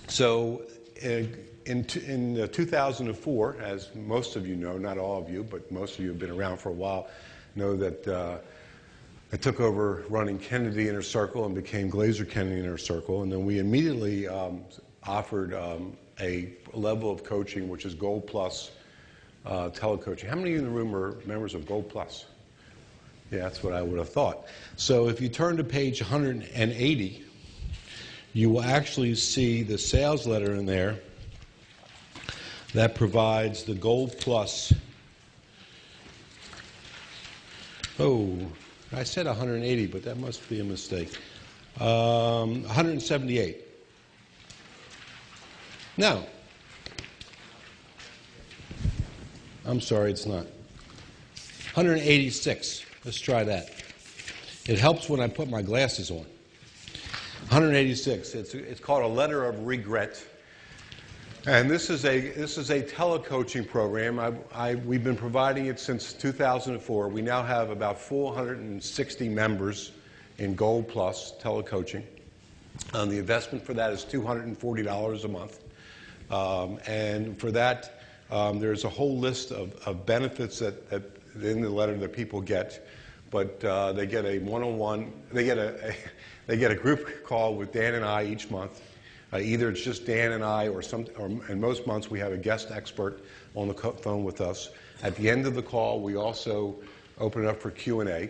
So in 2004, as most of you know, not all of you, but most of you have been around for a while, know that I took over running Kennedy Inner Circle and became Glazer Kennedy Inner Circle, and then we immediately offered a level of coaching which is Gold Plus telecoaching. How many of you in the room are members of Gold Plus? Yeah, that's what I would have thought. So if you turn to page 180, you will actually see the sales letter in there that provides the Gold Plus. Oh, I said 180, but that must be a mistake. 178. Now, I'm sorry, it's not. 186. Let's try that. It helps when I put my glasses on. 186. It's called a letter of regret. And this is a telecoaching program. We've been providing it since 2004. We now have about 460 members in Gold Plus telecoaching. The investment for that is $240 a month. And for that, there's a whole list of benefits that in the letter that people get. But they get a one-on-one. They get a group call with Dan and I each month. Either it's just Dan and I, or in most months we have a guest expert on the phone with us. At the end of the call, we also open it up for Q&A.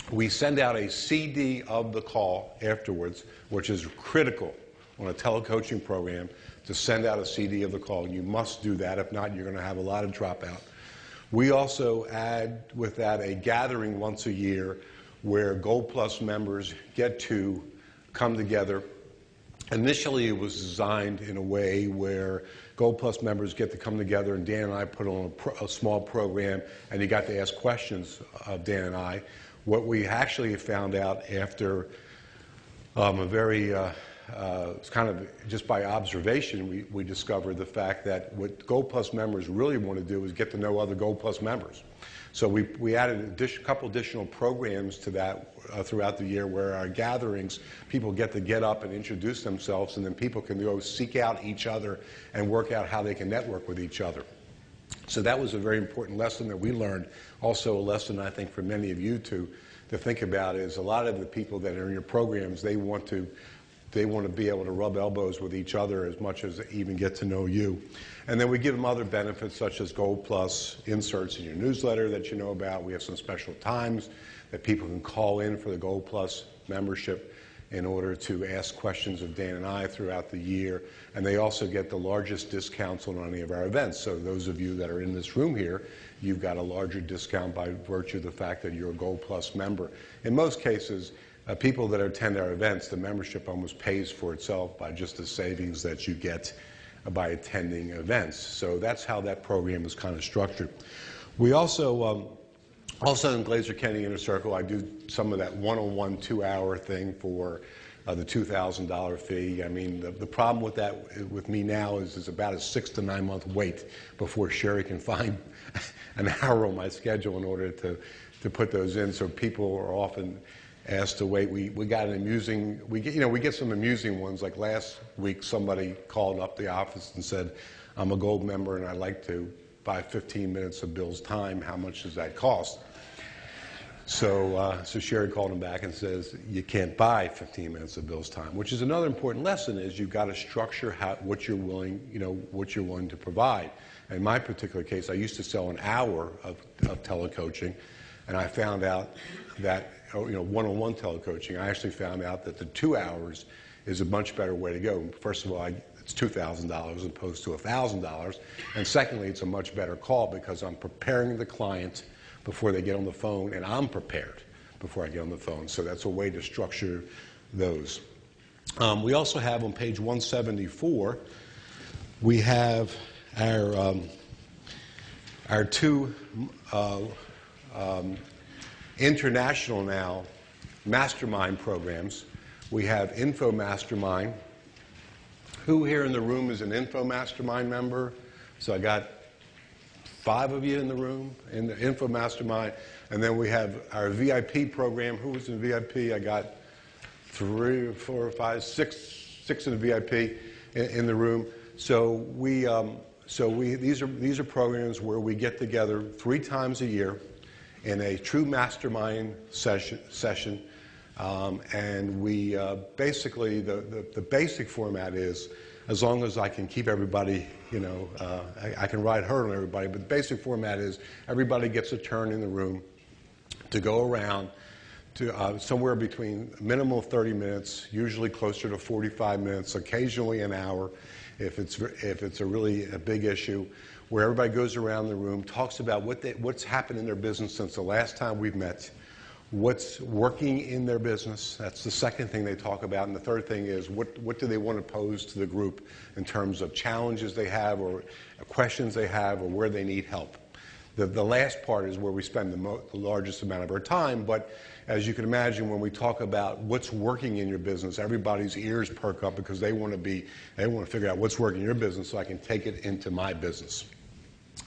We send out a CD of the call afterwards, which is critical on a telecoaching program to send out a CD of the call. You must do that. If not, you're going to have a lot of dropout. We also add with that a gathering once a year where Gold Plus members get to come together. Initially, it was designed in a way where Gold Plus members get to come together, and Dan and I put on a small program, and you got to ask questions of Dan and I. What we actually found out after it's kind of just by observation, we discovered the fact that what Gold Plus members really want to do is get to know other Gold Plus members. So we added a couple additional programs to that throughout the year, where our gatherings, people get to get up and introduce themselves, and then people can go seek out each other and work out how they can network with each other. So that was a very important lesson that we learned. Also a lesson, I think, for many of you to think about is a lot of the people that are in your programs, they want to be able to rub elbows with each other as much as even get to know you. And then we give them other benefits such as Gold Plus inserts in your newsletter that you know about. We have some special times that people can call in for the Gold Plus membership in order to ask questions of Dan and I throughout the year. And they also get the largest discounts on any of our events. So those of you that are in this room here, you've got a larger discount by virtue of the fact that you're a Gold Plus member. In most cases, people that attend our events, the membership almost pays for itself by just the savings that you get by attending events. So that's how that program is kind of structured. We also in Glazer Kennedy Inner Circle, I do some of that one-on-one 2-hour thing for the $2,000 fee. I mean, the problem with that with me now is about a 6 to 9 month wait before Sherry can find an hour on my schedule in order to put those in. So people are often asked to wait. We got an amusing, we get some amusing ones. Like last week, somebody called up the office and said, I'm a gold member and I'd like to buy 15 minutes of Bill's time. How much does that cost? So Sherry called him back and says, you can't buy 15 minutes of Bill's time, which is another important lesson. Is you've got to structure what you're willing to provide. In my particular case, I used to sell an hour of telecoaching, and I found out that one-on-one telecoaching, I actually found out that the 2 hours is a much better way to go. First of all, it's $2,000 as opposed to $1,000. And secondly, it's a much better call because I'm preparing the client before they get on the phone, and I'm prepared before I get on the phone. So that's a way to structure those. We also have on page 174, we have our two international now mastermind programs. We have Info Mastermind. Who here in the room is an Info Mastermind member? So I got 5 of you in the room in the Info Mastermind. And then we have our VIP program. Who was in VIP? I got 3, 4, 5, 6, 6 in the VIP in the room. So these are programs where we get together 3 times a year in a true mastermind session. And we basically, the basic format is, as long as I can keep everybody, I can ride herd on everybody, but the basic format is everybody gets a turn in the room to go around to somewhere between minimal 30 minutes, usually closer to 45 minutes, occasionally an hour if it's a really a big issue, where everybody goes around the room, talks about what's happened in their business since the last time we've met, what's working in their business. That's the second thing they talk about. And the third thing is what do they want to pose to the group in terms of challenges they have or questions they have or where they need help. The last part is where we spend the largest amount of our time, but as you can imagine, when we talk about what's working in your business, everybody's ears perk up because they want to figure out what's working in your business so I can take it into my business.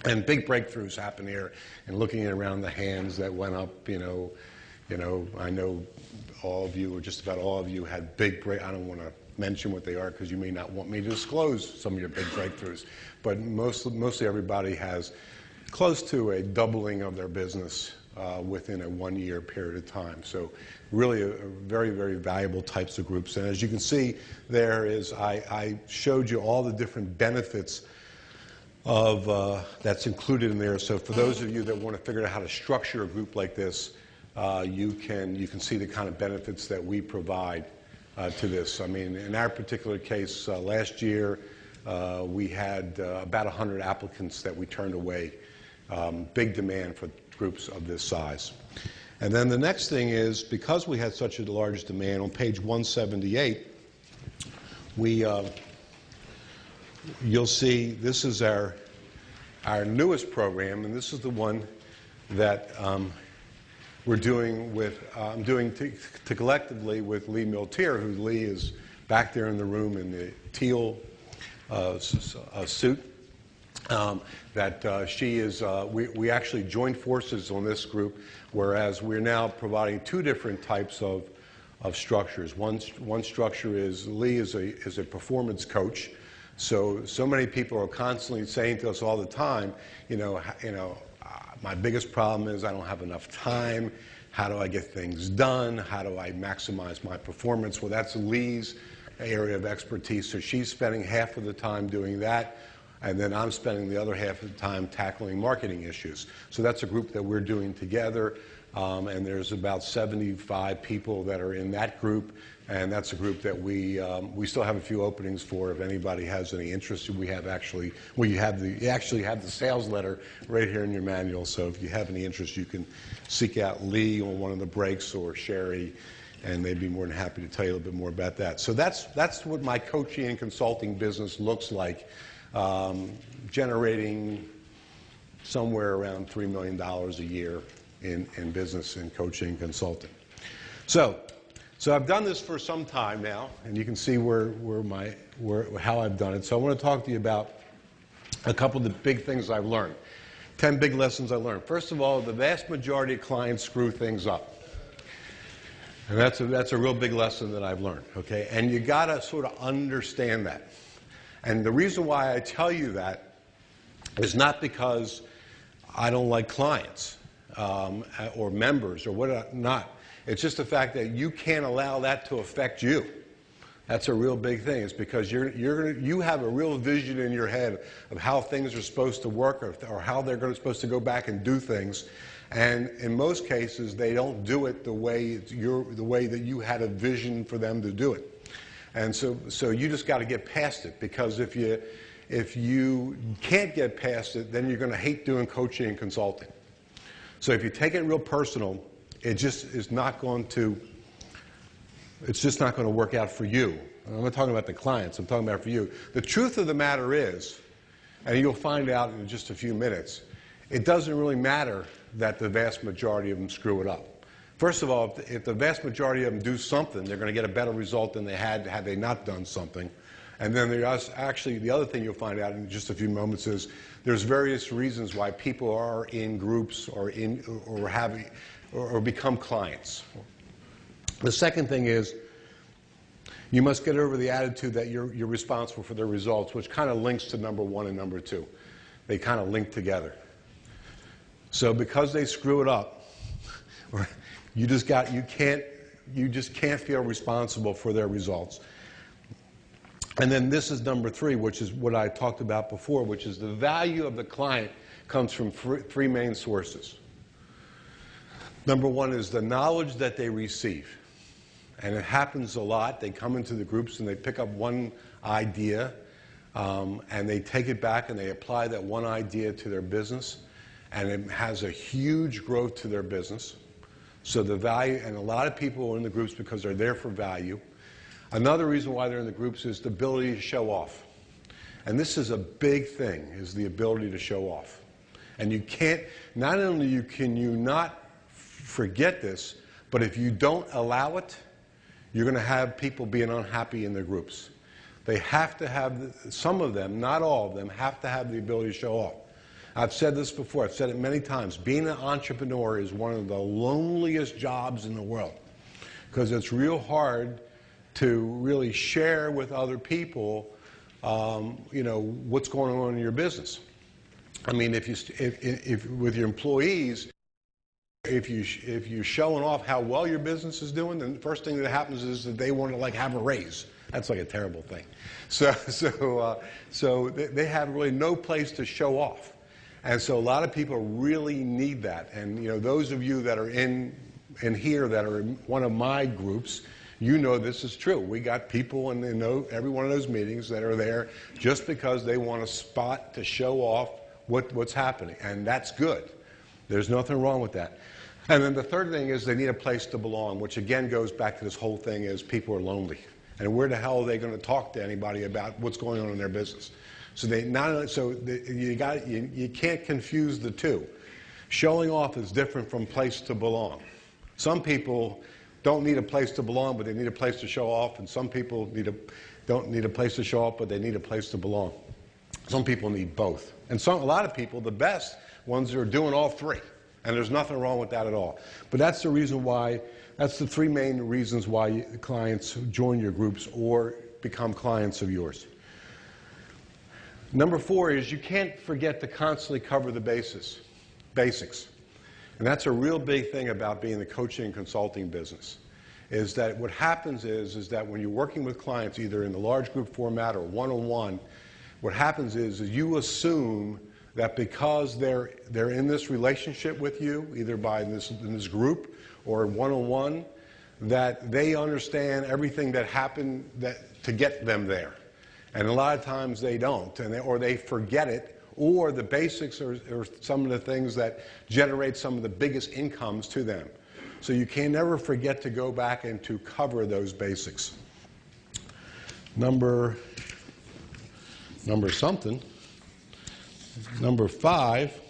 And big breakthroughs happen here, and looking around the hands that went up, I know all of you, or just about all of you, had big I don't want to mention what they are because you may not want me to disclose some of your big breakthroughs, but mostly everybody has close to a doubling of their business within a 1-year period of time. So really a very, very valuable types of groups. And as you can see, there is, I showed you all the different benefits of that's included in there. So for those of you that want to figure out how to structure a group like this, you can see the kind of benefits that we provide to this. I mean, in our particular case, last year we had about 100 applicants that we turned away. Big demand for groups of this size. And then the next thing is, because we had such a large demand, on page 178, you'll see this is our newest program, and this is the one that we're doing with, I'm doing collectively with Lee Miltier, who Lee is back there in the room in the teal suit. She is, we actually joined forces on this group, whereas we're now providing 2 different types of structures. One structure is Lee is a performance coach. So many people are constantly saying to us all the time, my biggest problem is I don't have enough time. How do I get things done? How do I maximize my performance? Well, that's Lee's area of expertise. So she's spending half of the time doing that, and then I'm spending the other half of the time tackling marketing issues. So that's a group that we're doing together, and there's about 75 people that are in that group, and that's a group that we still have a few openings for if anybody has any interest. We have actually, well, you actually have the sales letter right here in your manual, so if you have any interest, you can seek out Lee on one of the breaks or Sherry, and they'd be more than happy to tell you a little bit more about that. So that's what my coaching and consulting business looks like. Generating somewhere around $3 million a year in business and coaching and consulting. So I've done this for some time now, and you can see how I've done it. So I want to talk to you about a couple of the big things I've learned. 10 big lessons I learned. First of all, the vast majority of clients screw things up. And that's a real big lesson that I've learned, okay? And you got to sort of understand that. And the reason why I tell you that is not because I don't like clients or members or what not. It's just the fact that you can't allow that to affect you. That's a real big thing. It's because you have a real vision in your head of how things are supposed to work or how they're supposed to go back and do things. And in most cases, they don't do it the way that you had a vision for them to do it. And so you just got to get past it, because if you can't get past it, then you're going to hate doing coaching and consulting. So if you take it real personal, it just is not going to. It's just not going to work out for you. I'm not talking about the clients. I'm talking about for you. The truth of the matter is, and you'll find out in just a few minutes, it doesn't really matter that the vast majority of them screw it up. First of all, if the vast majority of them do something, they're going to get a better result than they had they not done something. And then there's actually the other thing you'll find out in just a few moments is there's various reasons why people are in groups or become clients. The second thing is You must get over the attitude that you're responsible for their results, which kind of links to number 1 and number 2. They kind of link together. So because they screw it up, you just can't feel responsible for their results. And then this is number 3, which is what I talked about before, which is the value of the client comes from 3 main sources. Number 1 is the knowledge that they receive. And it happens a lot. They come into the groups and they pick up one idea and they take it back and they apply that one idea to their business. And it has a huge growth to their business. So the value, and a lot of people are in the groups because they're there for value. Another reason why they're in the groups is the ability to show off. And this is a big thing, is the ability to show off. And you can't, not only can you not forget this, but if you don't allow it, you're going to have people being unhappy in their groups. They have to have, some of them, not all of them, have to have the ability to show off. I've said this before, I've said it many times. Being an entrepreneur is one of the loneliest jobs in the world because it's real hard to really share with other people, what's going on in your business. I mean, if with your employees, if you're showing off how well your business is doing, then the first thing that happens is that they want to have a raise. That's like a terrible thing. So they have really no place to show off, and so a lot of people really need that. And those of you that are in here that are in one of my groups, this is true. We got people in every one of those meetings that are there just because they want a spot to show off what's happening, and that's good. There's nothing wrong with that. And then the third thing is they need a place to belong, which again goes back to this whole thing is people are lonely. And where the hell are they going to talk to anybody about what's going on in their business? So you can't confuse the two. Showing off is different from place to belong. Some people don't need a place to belong, but they need a place to show off. And some people don't need a place to show off, but they need a place to belong. Some people need both. And a lot of people, the best ones, are doing all 3. And there's nothing wrong with that at all. But that's the reason why, that's the 3 main reasons why clients join your groups or become clients of yours. Number 4 is you can't forget to constantly cover the basics. And that's a real big thing about being in the coaching and consulting business, is that what happens is that when you're working with clients, either in the large group format or one-on-one, what happens is you assume that because they're in this relationship with you, either in this group or one-on-one, that they understand everything that happened to get them there. And a lot of times they don't, or they forget it, or the basics are some of the things that generate some of the biggest incomes to them. So you can never forget to go back and to cover those basics. Number 5.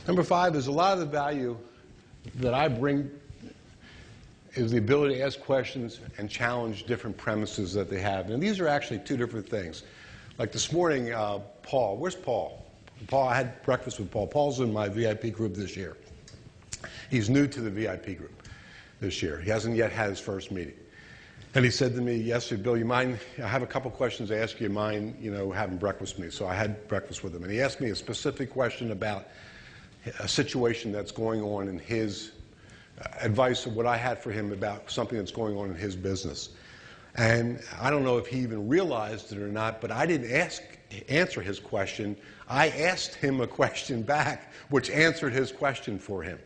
Number 5 is a lot of the value that I bring is the ability to ask questions and challenge different premises that they have. And these are actually 2 different things. Like this morning, Paul, where's Paul? I had breakfast with Paul. Paul's in my VIP group this year. He's new to the VIP group this year. He hasn't yet had his first meeting. And he said to me yesterday, Bill, you mind, I have a couple questions to ask you, mind, having breakfast with me. So I had breakfast with him. And he asked me a specific question about a situation that's going on in his advice of what I had for him about something that's going on in his business. And I don't know if he even realized it or not, but I didn't answer his question. I asked him a question back, which answered his question for him.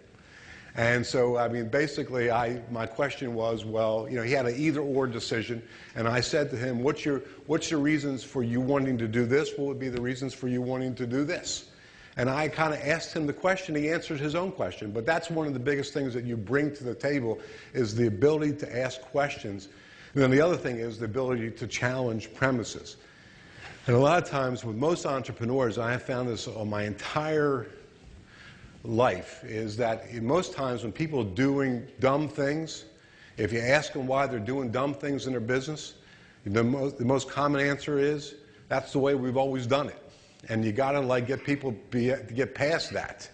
And so, I mean, basically, my question was, well, he had an either-or decision, and I said to him, what's your reasons for you wanting to do this? What would be the reasons for you wanting to do this? And I kind of asked him the question. He answered his own question. But that's one of the biggest things that you bring to the table is the ability to ask questions. And then the other thing is the ability to challenge premises. And a lot of times with most entrepreneurs, I have found this on my entire life, is that most times when people are doing dumb things, if you ask them why they're doing dumb things in their business, the most common answer is, that's the way we've always done it. And you got to get people to get past that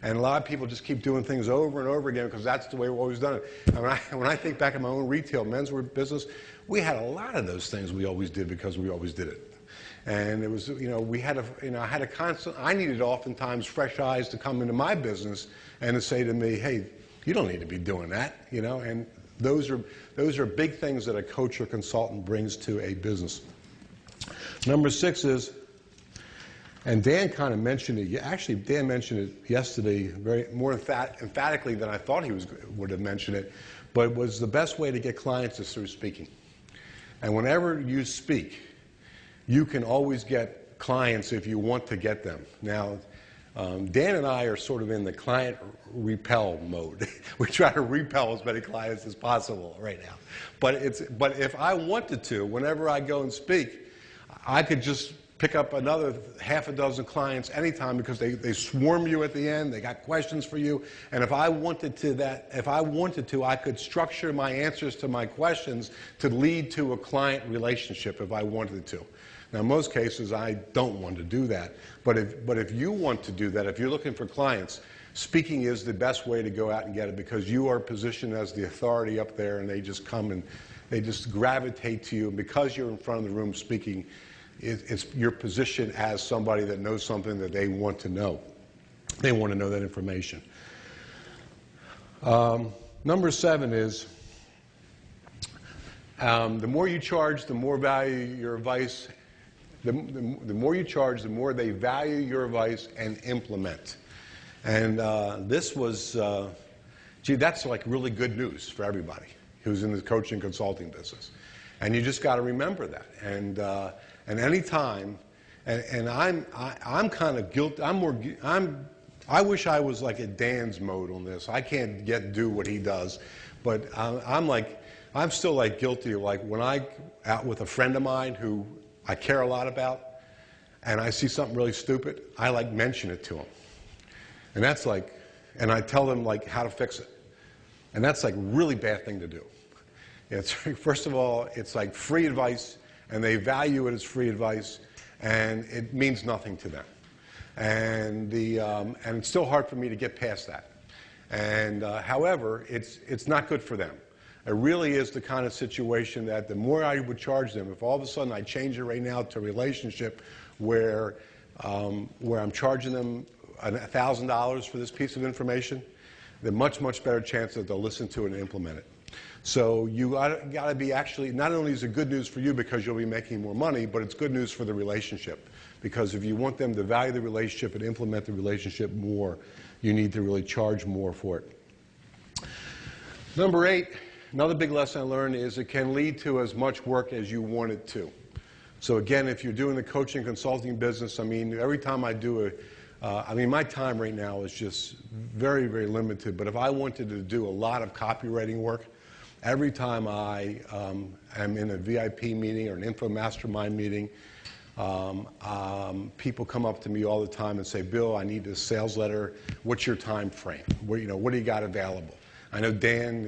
And a lot of people just keep doing things over and over again because that's the way we've always done it. And when I think back at my own retail menswear business, we had a lot of those things we always did because we always did it. And it was, we had I had a constant, I needed oftentimes fresh eyes to come into my business and to say to me, hey, you don't need to be doing that, and those are big things that a coach or consultant brings to a business. Number 6 is, and Dan kind of mentioned it, actually Dan mentioned it yesterday more emphatically than I thought he would have mentioned it, but was the best way to get clients is through speaking. And whenever you speak, you can always get clients if you want to get them. Now, Dan and I are sort of in the client repel mode. We try to repel as many clients as possible right now. But if I wanted to, whenever I go and speak, I could just pick up another half a dozen clients anytime because they swarm you at the end. They got questions for you. And if I wanted to, I could structure my answers to my questions to lead to a client relationship if I wanted to. Now, in most cases, I don't want to do that. But if you want to do that, if you're looking for clients, speaking is the best way to go out and get it because you are positioned as the authority up there and they just come and they just gravitate to you. And because you're in front of the room speaking, it's your position as somebody that knows something that they want to know. They want to know that information. Number 7 is the more you charge, the more value your advice. The more you charge, the more they value your advice and implement. And this was, that's like really good news for everybody who's in the coaching consulting business. And you just got to remember that. And any time, and I'm kind of guilty. I wish I was like at Dan's mode on this. I can't do what he does, but I'm still like guilty of like when I out with a friend of mine who I care a lot about, and I see something really stupid, I like mention it to him. And that's like, and I tell them like how to fix it. And that's like a really bad thing to do. First of all, it's like free advice, and they value it as free advice, and it means nothing to them. And it's still hard for me to get past that. And however, it's not good for them. It really is the kind of situation that the more I would charge them, if all of a sudden I change it right now to a relationship where I'm charging them $1,000 for this piece of information, the much better chance that they'll listen to it and implement it. So you got to be actually, not only is it good news for you because you'll be making more money, but it's good news for the relationship. Because if you want them to value the relationship and implement the relationship more, you need to really charge more for it. Number 8, another big lesson I learned is it can lead to as much work as you want it to. So again, if you're doing the coaching consulting business, I mean, every time I do my time right now is just very, very limited. But if I wanted to do a lot of copywriting work, every time I am in a VIP meeting or an info mastermind meeting, people come up to me all the time and say, Bill, I need a sales letter. What's your time frame? What do you got available? I know Dan,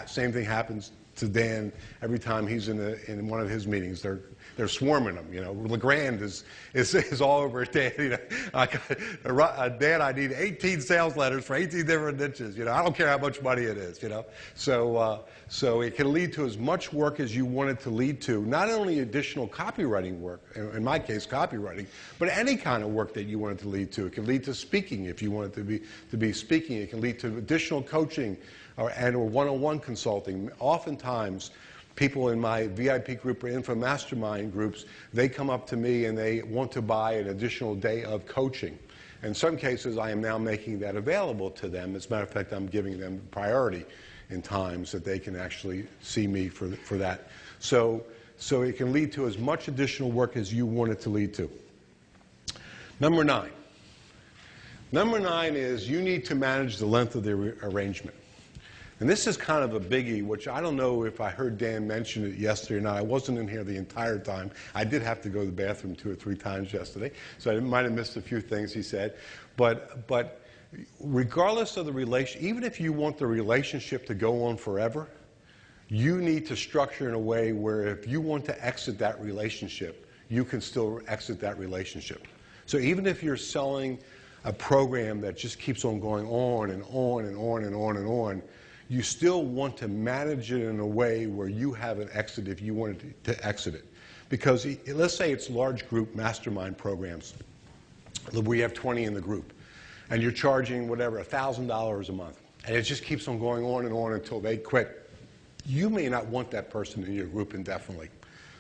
same thing happens to Dan every time he's in one of his meetings. They're swarming him. LeGrand is all over Dan. Dan, I need 18 sales letters for 18 different niches. I don't care how much money it is. So it can lead to as much work as you want it to lead to. Not only additional copywriting work, in my case copywriting, but any kind of work that you want it to lead to. It can lead to speaking if you want it to be speaking. It can lead to additional coaching or one-on-one consulting. Oftentimes, people in my VIP group or info mastermind groups, they come up to me and they want to buy an additional day of coaching. In some cases, I am now making that available to them. As a matter of fact, I'm giving them priority in times that they can actually see me for that. So it can lead to as much additional work as you want it to lead to. Number 9. Number 9 is you need to manage the length of the arrangement. And this is kind of a biggie, which I don't know if I heard Dan mention it yesterday or not. I wasn't in here the entire time. I did have to go to the bathroom 2 or 3 times yesterday, so I might have missed a few things he said. But regardless of the relation, even if you want the relationship to go on forever, you need to structure in a way where if you want to exit that relationship, you can still exit that relationship. So even if you're selling a program that just keeps on going on and on and on and on and on, you still want to manage it in a way where you have an exit if you wanted to exit it. Because let's say it's large group mastermind programs. We have 20 in the group, and you're charging whatever, $1,000 a month, and it just keeps on going on and on until they quit. You may not want that person in your group indefinitely.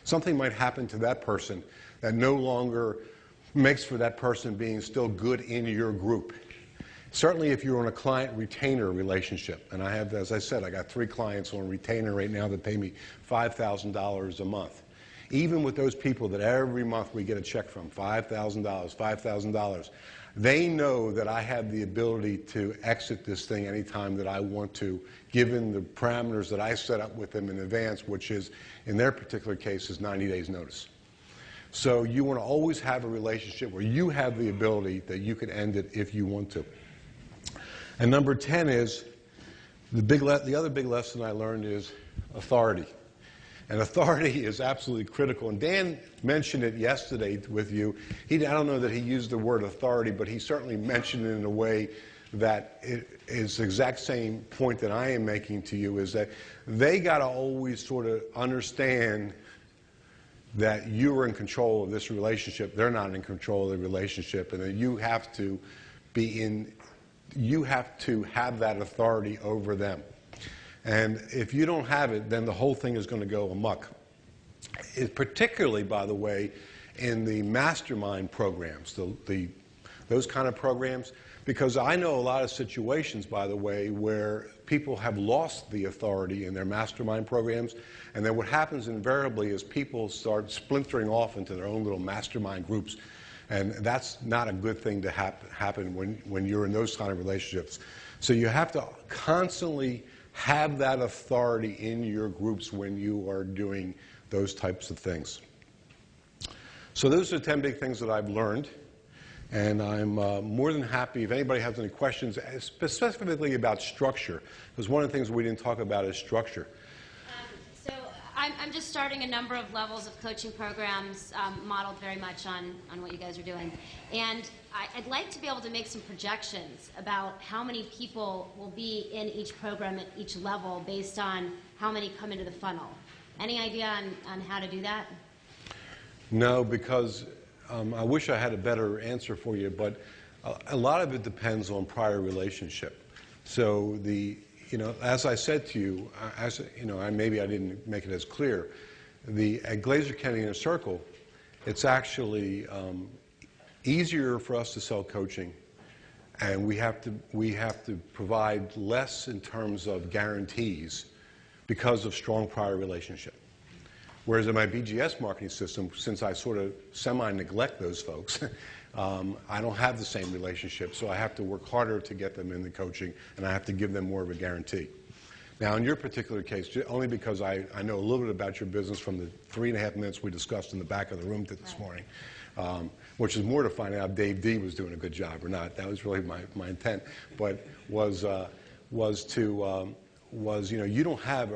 Something might happen to that person that no longer makes for that person being still good in your group. Certainly if you're on a client-retainer relationship, and I have, as I said, I got 3 clients on retainer right now that pay me $5,000 a month. Even with those people that every month we get a check from, $5,000, $5,000, they know that I have the ability to exit this thing anytime that I want to, given the parameters that I set up with them in advance, which is, in their particular case, is 90 days notice. So you want to always have a relationship where you have the ability that you can end it if you want to. And number 10 is, the other big lesson I learned is authority. And authority is absolutely critical. And Dan mentioned it yesterday with you. I don't know that he used the word authority, but he certainly mentioned it in a way that it is the exact same point that I am making to you, is that they got to always sort of understand that you are in control of this relationship. They're not in control of the relationship, and that you have to have that authority over them. And if you don't have it, then the whole thing is going to go amok. Particularly, by the way, in the mastermind programs, those kind of programs, because I know a lot of situations, by the way, where people have lost the authority in their mastermind programs, and then what happens invariably is people start splintering off into their own little mastermind groups, and that's not a good thing to happen when you're in those kind of relationships. So you have to constantly have that authority in your groups when you are doing those types of things. So those are 10 big things that I've learned, and I'm more than happy if anybody has any questions, specifically about structure, because one of the things we didn't talk about is structure. So I'm just starting a number of levels of coaching programs modeled very much on what you guys are doing. And I'd like to be able to make some projections about how many people will be in each program at each level based on how many come into the funnel. Any idea on how to do that? No, because I wish I had a better answer for you, but a lot of it depends on prior relationship. So as I said to you, maybe I didn't make it as clear. At Glazer Kennedy Inner Circle, it's actually easier for us to sell coaching, and we have to provide less in terms of guarantees because of strong prior relationship. Whereas in my BGS marketing system, since I sort of semi-neglect those folks, I don't have the same relationship, so I have to work harder to get them in the coaching, and I have to give them more of a guarantee. Now, in your particular case, only because I know a little bit about your business from the 3.5 minutes we discussed in the back of the room this morning, which is more to find out if Dave D was doing a good job or not. That was really my intent, but you don't have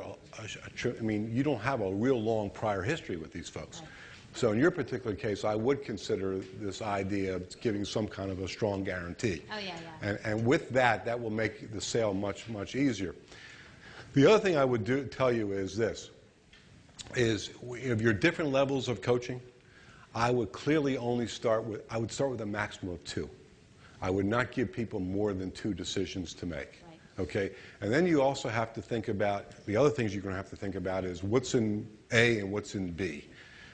you don't have a real long prior history with these folks. Right. So in your particular case, I would consider this idea of giving some kind of a strong guarantee. Oh, yeah. And with that will make the sale much, much easier. The other thing I would tell you is this, is if you're different levels of coaching, I would clearly only start with a maximum of 2. I would not give people more than 2 decisions to make. Right. Okay? And then you also have to think about, the other things you're going to have to think about is what's in A and what's in B.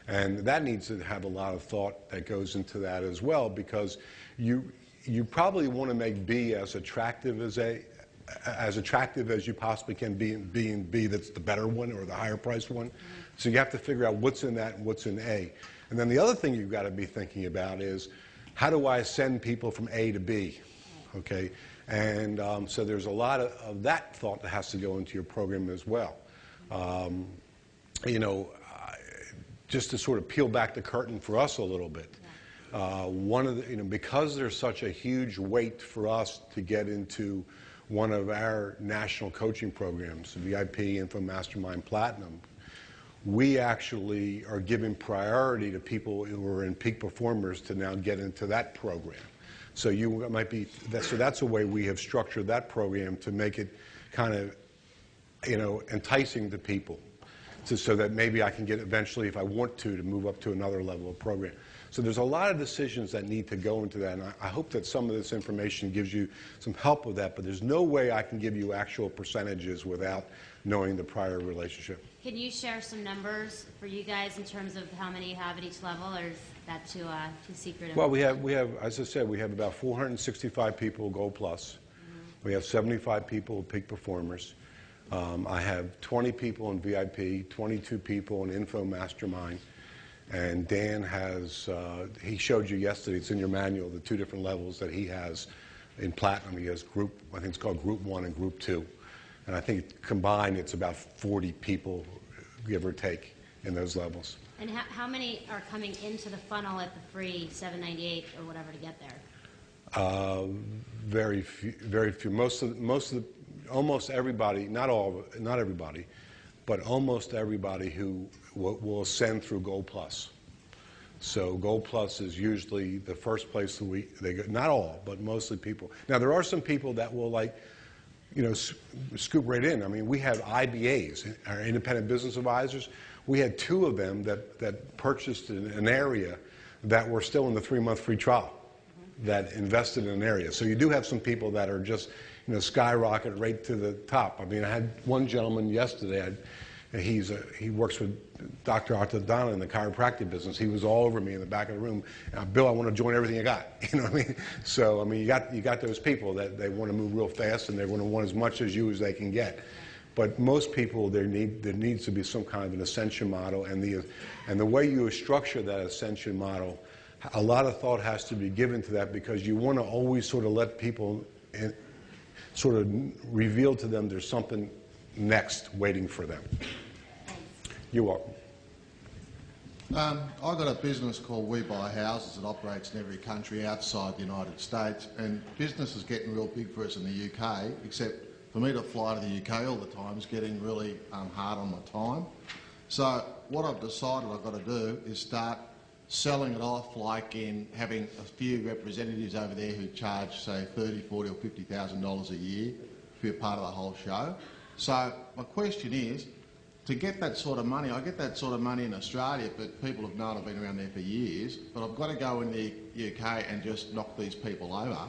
And that needs to have a lot of thought that goes into that as well, because you probably want to make B as attractive as you possibly can be in B that's the better one or the higher priced one. Mm-hmm. So you have to figure out what's in that and what's in A. And then the other thing you've got to be thinking about is, how do I send people from A to B? Okay? And so there's a lot of that thought that has to go into your program as well. Just to sort of peel back the curtain for us a little bit, because there's such a huge weight for us to get into one of our national coaching programs, VIP, Info Mastermind Platinum, we actually are giving priority to people who are in peak performers to now get into that program. So you might be, so that's a way we have structured that program to make it kind of, enticing to people. So that maybe I can get eventually, if I want to move up to another level of program. So there's a lot of decisions that need to go into that, and I hope that some of this information gives you some help with that, but there's no way I can give you actual percentages without knowing the prior relationship. Can you share some numbers for you guys in terms of how many you have at each level, or is that too secretive? Well, we have, as I said, we have about 465 people Gold Plus. Mm-hmm. We have 75 people peak performers. I have 20 people in VIP, 22 people in Info Mastermind, and Dan has, he showed you yesterday, it's in your manual, the 2 different levels that he has in Platinum. He has group, I think it's called Group 1 and Group 2. And I think combined it's about 40 people, give or take, in those levels. And how many are coming into the funnel at the free $798 or whatever to get there? Very few. Almost everybody, not everybody, but almost everybody who will ascend through Gold Plus. So Gold Plus is usually the first place that they go. Not all, but mostly people. Now there are some people that will scoop right in. I mean, we have IBAs, our independent business advisors. We had 2 of them that purchased an area that were still in the 3-month free trial, that invested in an area. So you do have some people that are just skyrocket right to the top. I mean, I had one gentleman yesterday. He works with Dr. Arthur Donna in the chiropractic business. He was all over me in the back of the room. Bill, I want to join everything you got. You know what I mean? So I mean, you got those people that they want to move real fast and they want to want as much as you as they can get. But most people, there needs to be some kind of an ascension model, and the way you structure that ascension model, a lot of thought has to be given to that, because you want to always sort of let people sort of reveal to them there's something next waiting for them. You're welcome. I've got a business called We Buy Houses that operates in every country outside the United States, and business is getting real big for us in the UK, except for me to fly to the UK all the time is getting really hard on my time. So what I've decided I've got to do is start selling it off, like in having a few representatives over there who charge, say, $30,000, $40,000 or $50,000 a year to be a part of the whole show. So my question is, to get that sort of money, I get that sort of money in Australia, but people have known I've been around there for years, but I've got to go in the UK and just knock these people over.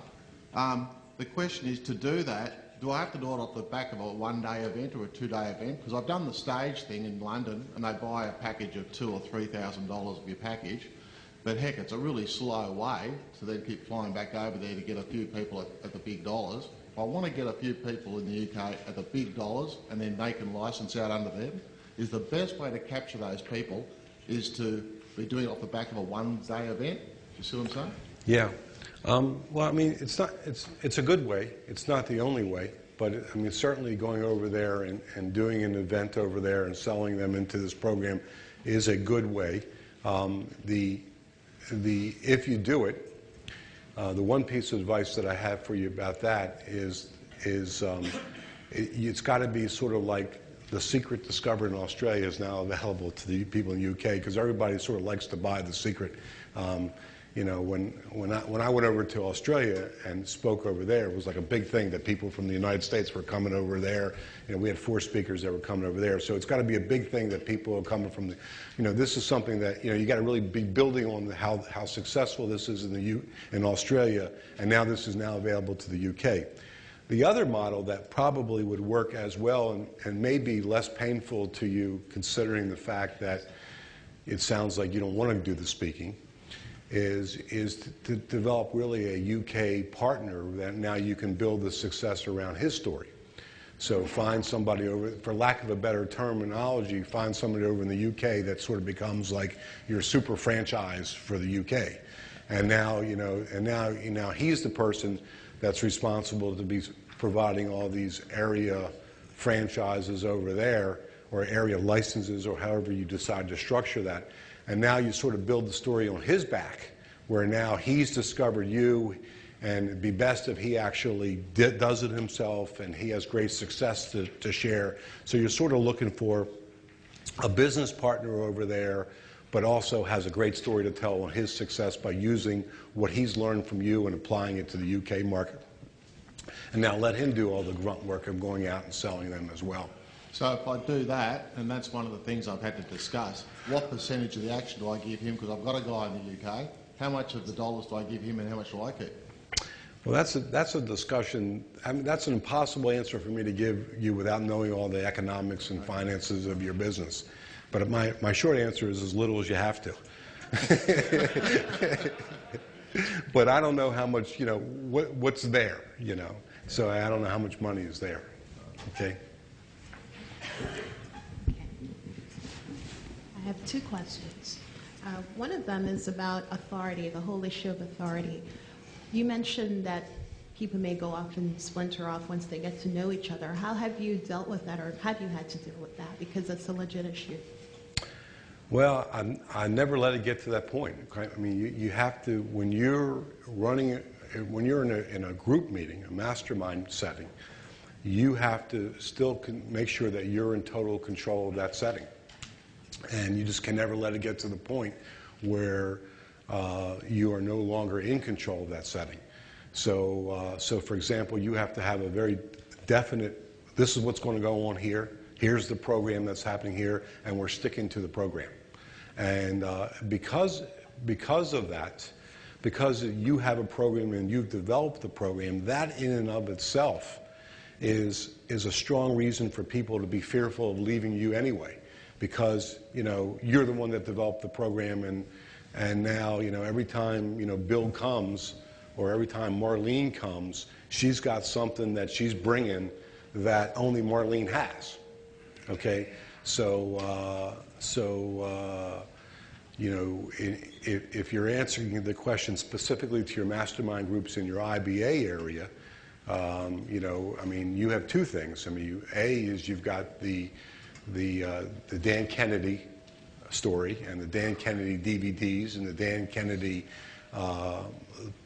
The question is, to do that, do I have to do it off the back of a 1-day event or a 2-day event? Because I've done the stage thing in London and they buy a package of $2,000 or $3,000 of your package. But heck, it's a really slow way to then keep flying back over there to get a few people at the big dollars. I want to get a few people in the UK at the big dollars and then they can license out under them. Is the best way to capture those people is to be doing it off the back of a 1-day event? Do you see what I'm saying? Yeah. Well, I mean, it's a good way. It's not the only way, but I mean, certainly going over there and doing an event over there and selling them into this program is a good way. If you do it, the one piece of advice that I have for you about that is it's got to be sort of like the secret discovered in Australia is now available to the people in the UK, because everybody sort of likes to buy the secret. When I went over to Australia and spoke over there, it was like a big thing that people from the United States were coming over there. We had 4 speakers that were coming over there. So it's got to be a big thing that people are coming from the, this is something that, you got to really be building on how successful this is in Australia, and now this is now available to the UK. The other model that probably would work as well and may be less painful to you, considering the fact that it sounds like you don't want to do the speaking, is to develop really a UK partner that now you can build the success around his story. So find somebody over, for lack of a better terminology, find somebody over in the UK that sort of becomes like your super franchise for the UK. And now, now he's the person that's responsible to be providing all these area franchises over there, or area licenses, or however you decide to structure that. And now you sort of build the story on his back, where now he's discovered you, and it'd be best if he actually does it himself and he has great success to share. So you're sort of looking for a business partner over there, but also has a great story to tell on his success by using what he's learned from you and applying it to the UK market. And now let him do all the grunt work of going out and selling them as well. So if I do that, and that's one of the things I've had to discuss, what percentage of the action do I give him? Because I've got a guy in the UK. How much of the dollars do I give him and how much do I keep? Well, that's a discussion. I mean, that's an impossible answer for me to give you without knowing all the economics and finances of your business. But my short answer is as little as you have to. But I don't know how much, what's there, So I don't know how much money is there. Okay? I have two questions. One of them is about authority, the whole issue of authority. You mentioned that people may go off and splinter off once they get to know each other. How have you dealt with that, or have you had to deal with that? Because it's a legit issue. Well, I never let it get to that point. I mean, you have to, when you're in a group meeting, a mastermind setting, you have to still make sure that you're in total control of that setting. And you just can never let it get to the point where you are no longer in control of that setting. So for example, you have to have a very definite, this is what's going to go on here, here's the program that's happening here, and we're sticking to the program. And because of that, because you have a program and you've developed the program, that in and of itself is a strong reason for people to be fearful of leaving you anyway. Because, you're the one that developed the program, and now, every time, Bill comes, or every time Marlene comes, she's got something that she's bringing that only Marlene has. Okay? If you're answering the question specifically to your mastermind groups in your IBA area, you have two things. A is you've got the Dan Kennedy story and the Dan Kennedy DVDs and the Dan Kennedy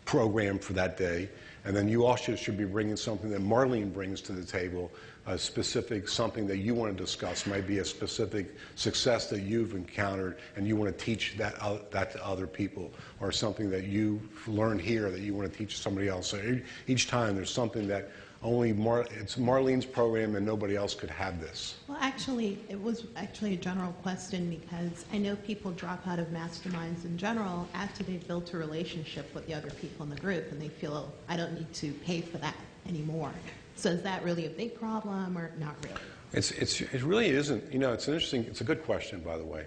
program for that day. And then you also should be bringing something that Marlene brings to the table, a specific something that you want to discuss. Might be a specific success that you've encountered and you want to teach that to other people, or something that you've learned here that you want to teach somebody else. So each time there's something that only it's Marlene's program and nobody else could have this. Well, actually, it was actually a general question, because I know people drop out of masterminds in general after they've built a relationship with the other people in the group, and they feel, oh, I don't need to pay for that anymore. So is that really a big problem, or not really? It really isn't. It's interesting. It's a good question, by the way.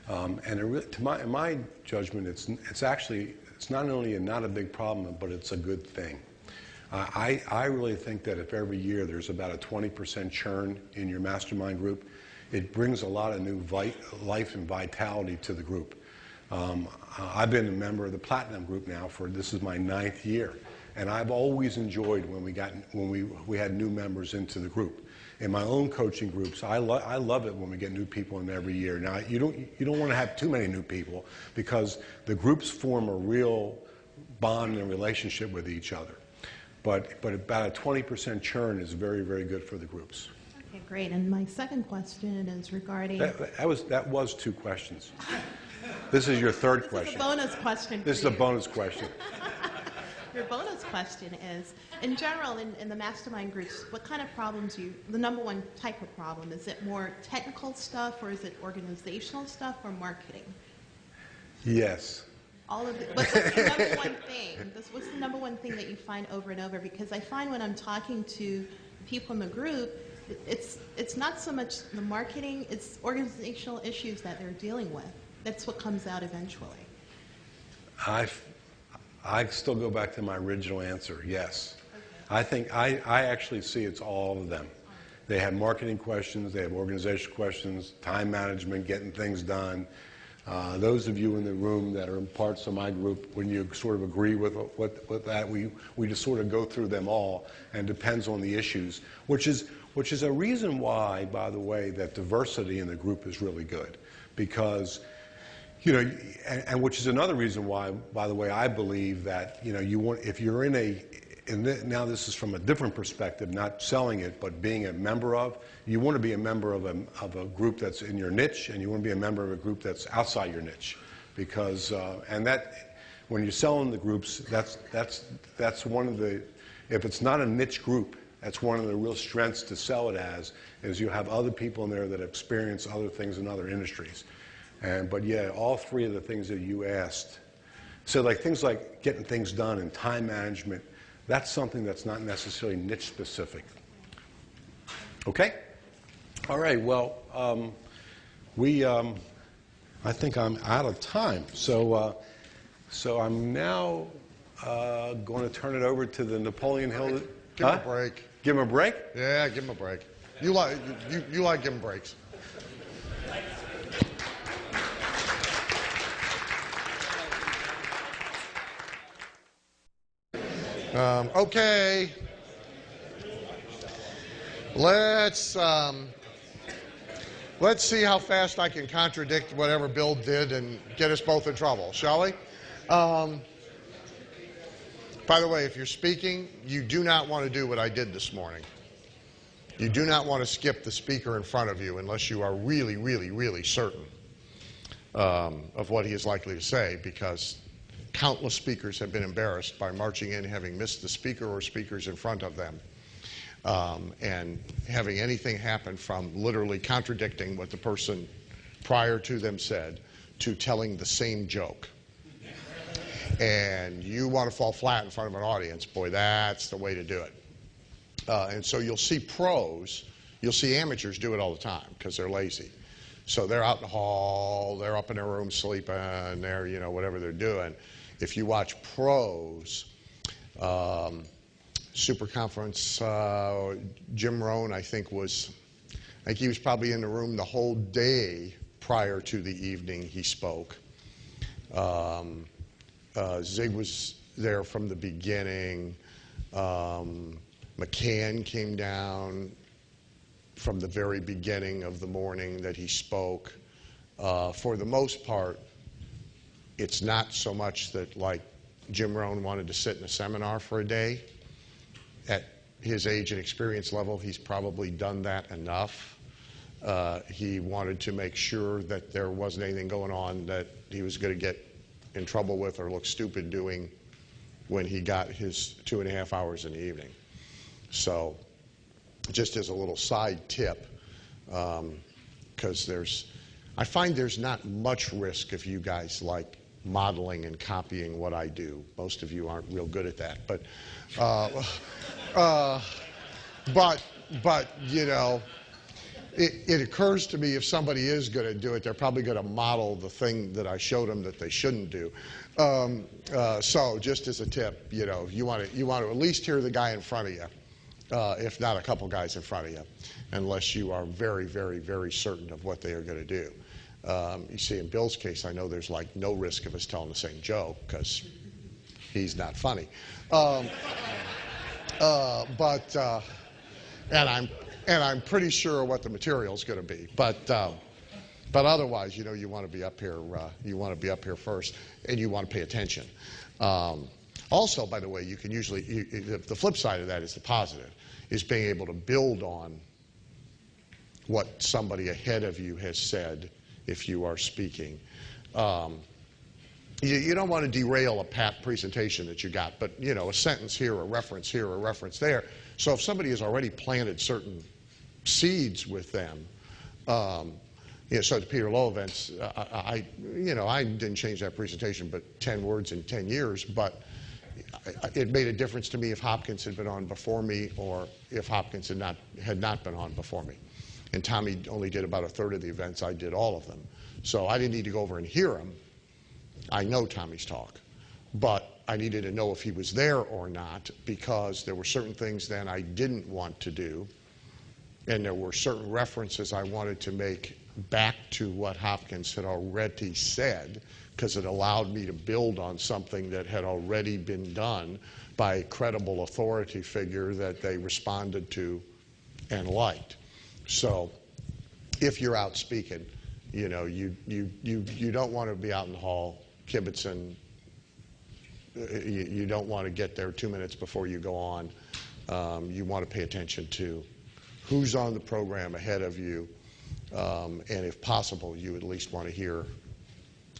In my judgment, it's actually not only not a big problem, but it's a good thing. I really think that if every year there's about a 20% churn in your mastermind group, it brings a lot of new life and vitality to the group. I've been a member of the Platinum group now this is my 9th year, and I've always enjoyed when we had new members into the group. In my own coaching groups, I love it when we get new people in every year. Now you don't want to have too many new people, because the groups form a real bond and relationship with each other. But about a 20% churn is very, very good for the groups. Okay, great. And my second question is regarding... That was 2 questions. This is your third question. This is a bonus question. This is a bonus question. Your bonus question is, in general, in the mastermind groups, what kind of problems the number one type of problem, is it more technical stuff, or is it organizational stuff, or marketing? Yes. All of it. What's the number one thing? What's the number one thing that you find over and over? Because I find when I'm talking to people in the group, it's not so much the marketing, it's organizational issues that they're dealing with. That's what comes out eventually. I still go back to my original answer, yes. Okay. I think I actually see it's all of them. They have marketing questions, they have organizational questions, time management, getting things done. Those of you in the room that are in parts of my group, when you sort of agree with that, we just sort of go through them all, and it depends on the issues, which is a reason why, by the way, that diversity in the group is really good, because and which is another reason why, by the way, I believe that if you're in now this is from a different perspective, not selling it, but being a member of. You want to be a member of a group that's in your niche, and you want to be a member of a group that's outside your niche, because and that when you're selling the groups, that's one of the, if it's not a niche group, that's one of the real strengths to sell it as, is you have other people in there that experience other things in other industries. But yeah, all three of the things that you asked. So like things like getting things done and time management, that's something that's not necessarily niche specific. Okay? All right, well, I think I'm out of time. So I'm now going to turn it over to the Napoleon Hill. Give him a break. Give him a break? Yeah, give him a break. You like giving breaks. Okay. Let's see how fast I can contradict whatever Bill did and get us both in trouble, shall we? By the way, if you're speaking, you do not want to do what I did this morning. You do not want to skip the speaker in front of you unless you are really, really, really certain of what he is likely to say, because countless speakers have been embarrassed by marching in, having missed the speaker or speakers in front of them, and having anything happen from literally contradicting what the person prior to them said to telling the same joke. And you want to fall flat in front of an audience, boy, that's the way to do it. And so you'll see pros, you'll see amateurs do it all the time because they're lazy. So they're out in the hall, they're up in their room sleeping, they're, you know, whatever they're doing. If you watch pros, Super Conference, Jim Rohn, I think he was probably in the room the whole day prior to the evening he spoke. Zig was there from the beginning. McCann came down from the very beginning of the morning that he spoke. For the most part, it's not so much that, like, Jim Rohn wanted to sit in a seminar for a day. At his age and experience level, he's probably done that enough. He wanted to make sure that there wasn't anything going on that he was going to get in trouble with or look stupid doing when he got his 2.5 hours in the evening. So just as a little side tip, because I find there's not much risk if you guys like modeling and copying what I do. Most of you aren't real good at that, but you know, it occurs to me if somebody is going to do it, they're probably going to model the thing that I showed them that they shouldn't do. So just as a tip, you know, you want to at least hear the guy in front of you, if not a couple guys in front of you, unless you are very, very, very certain of what they are going to do. You see, in Bill's case, I know there's like no risk of us telling the same joke because he's not funny. And I'm pretty sure what the material is going to be. But otherwise, you know, you want to be up here. You want to be up here first, and you want to pay attention. Also, by the way, you can usually the flip side of that is the positive, is being able to build on what somebody ahead of you has said if you are speaking. You don't want to derail a pat presentation that you got, but you know, a sentence here, a reference there. So if somebody has already planted certain seeds with them, you know, so at the Peter Lowe events, I didn't change that presentation but 10 words in 10 years, but it made a difference to me if Hopkins had been on before me or if Hopkins had not been on before me. And Tommy only did about 1/3 of the events. I did all of them. So I didn't need to go over and hear him. I know Tommy's talk. But I needed to know if he was there or not, because there were certain things then I didn't want to do. And there were certain references I wanted to make back to what Hopkins had already said, because it allowed me to build on something that had already been done by a credible authority figure that they responded to and liked. So if you're out speaking, you know, you don't want to be out in the hall kibitzing you don't want to get there 2 minutes before you go on. You want to pay attention to who's on the program ahead of you, and if possible, you at least want to hear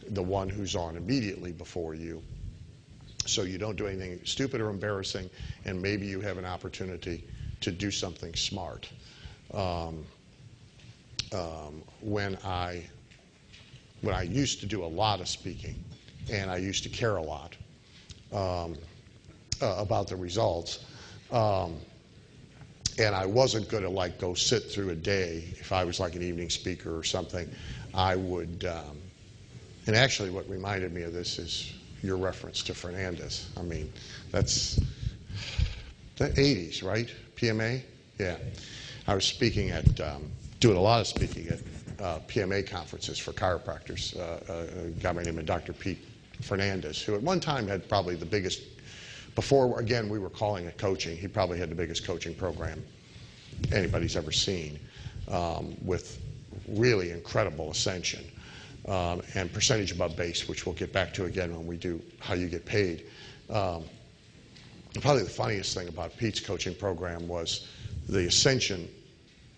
the one who's on immediately before you, so you don't do anything stupid or embarrassing, and maybe you have an opportunity to do something smart. When I used to do a lot of speaking, and I used to care a lot about the results, and I wasn't going to like go sit through a day. If I was like an evening speaker or something, I would, and actually what reminded me of this is your reference to Fernandez. I mean, that's the 80s, right? PMA? Yeah. I was speaking at, doing a lot of speaking at PMA conferences for chiropractors. A guy by the name of Dr. Pete Fernandez, who at one time had probably the biggest, before, again, we were calling it coaching, he probably had the biggest coaching program anybody's ever seen, with really incredible ascension, and percentage above base, which we'll get back to again when we do how you get paid. Probably the funniest thing about Pete's coaching program was the ascension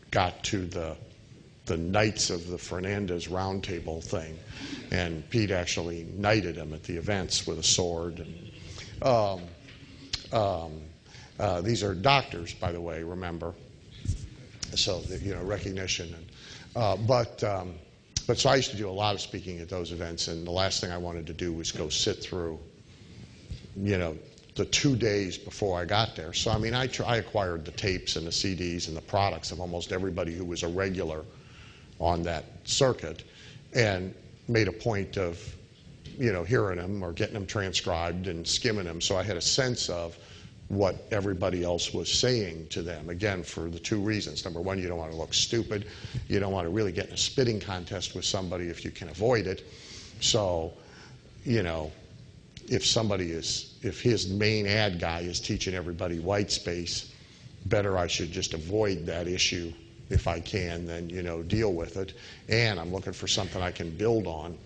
got to the Knights of the Fernandez Roundtable thing, and Pete actually knighted him at the events with a sword. And these are doctors, by the way, remember, so that, you know, recognition. And, but so I used to do a lot of speaking at those events, and the last thing I wanted to do was go sit through, you know, the 2 days before I got there. So I mean, I acquired the tapes and the CDs and the products of almost everybody who was a regular on that circuit, and made a point of, you know, hearing them or getting them transcribed and skimming them, so I had a sense of what everybody else was saying to them. Again, for the two reasons. Number one, you don't want to look stupid. You don't want to really get in a spitting contest with somebody if you can avoid it. So, you know, if somebody is, if his main ad guy is teaching everybody white space, better I should just avoid that issue if I can, then, you know, deal with it. And I'm looking for something I can build on,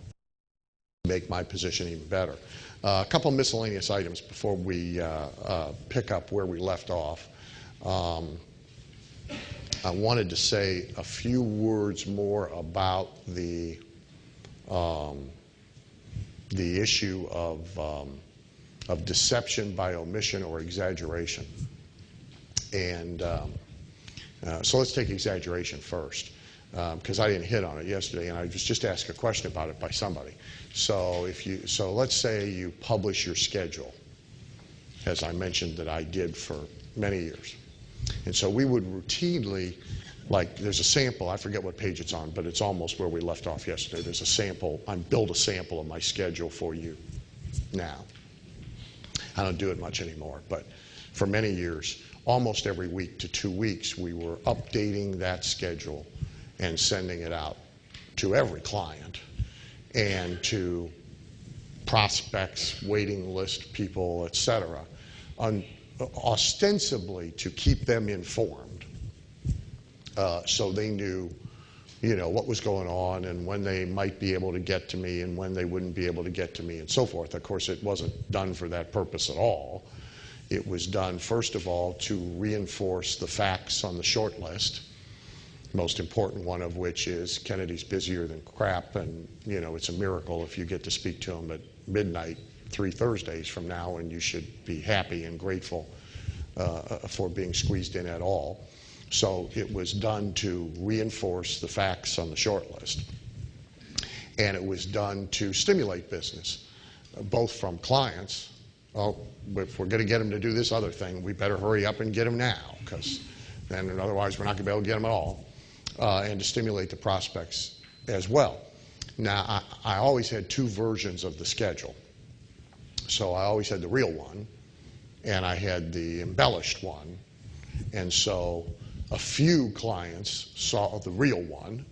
make my position even better. A couple miscellaneous items before we pick up where we left off. I wanted to say a few words more about the issue of deception by omission or exaggeration. And so let's take exaggeration first, because I didn't hit on it yesterday, and I was just asked a question about it by somebody. So let's say you publish your schedule, as I mentioned that I did for many years. And so we would routinely, like, there's a sample, I forget what page it's on, but it's almost where we left off yesterday. There's a sample, I built a sample of my schedule for you now. I don't do it much anymore, but for many years, almost every week to 2 weeks, we were updating that schedule and sending it out to every client and to prospects, waiting list people, etc., ostensibly to keep them informed, so they knew, you know, what was going on and when they might be able to get to me and when they wouldn't be able to get to me and so forth. Of course, it wasn't done for that purpose at all. It was done, first of all, to reinforce the facts on the short list, most important one of which is Kennedy's busier than crap, and, you know, it's a miracle if you get to speak to him at midnight 3 Thursdays from now, and you should be happy and grateful for being squeezed in at all. So it was done to reinforce the facts on the short list. And it was done to stimulate business, both from clients. Oh, if we're going to get them to do this other thing, we better hurry up and get them now, because then otherwise we're not going to be able to get them at all. And to stimulate the prospects as well. Now, I always had 2 versions of the schedule. So I always had the real one, and I had the embellished one. And so a few clients saw the real one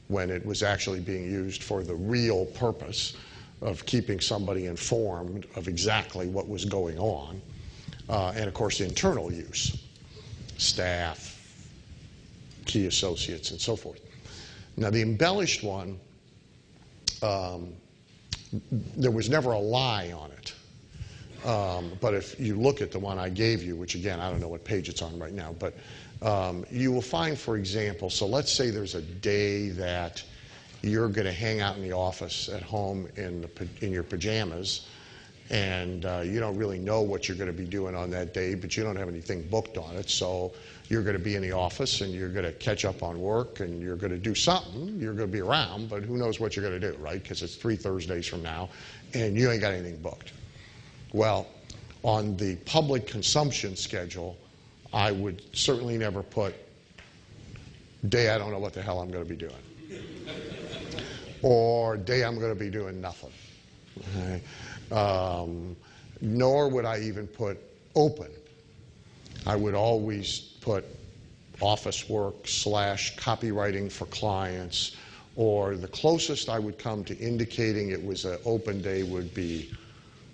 when it was actually being used for the real purpose of keeping somebody informed of exactly what was going on. And of course, internal use, staff, key associates, and so forth. Now, the embellished one, there was never a lie on it. But if you look at the one I gave you, which again, I don't know what page it's on right now, but you will find, for example, so let's say there's a day that you're going to hang out in the office at home in your pajamas, and you don't really know what you're going to be doing on that day, but you don't have anything booked on it, so you're going to be in the office and you're going to catch up on work and you're going to do something. You're going to be around, but who knows what you're going to do, right? Because it's 3 Thursdays from now and you ain't got anything booked. Well, on the public consumption schedule, I would certainly never put day I don't know what the hell I'm going to be doing, or day I'm going to be doing nothing. Okay? Nor would I even put open. I would always put office work / copywriting for clients, or the closest I would come to indicating it was an open day would be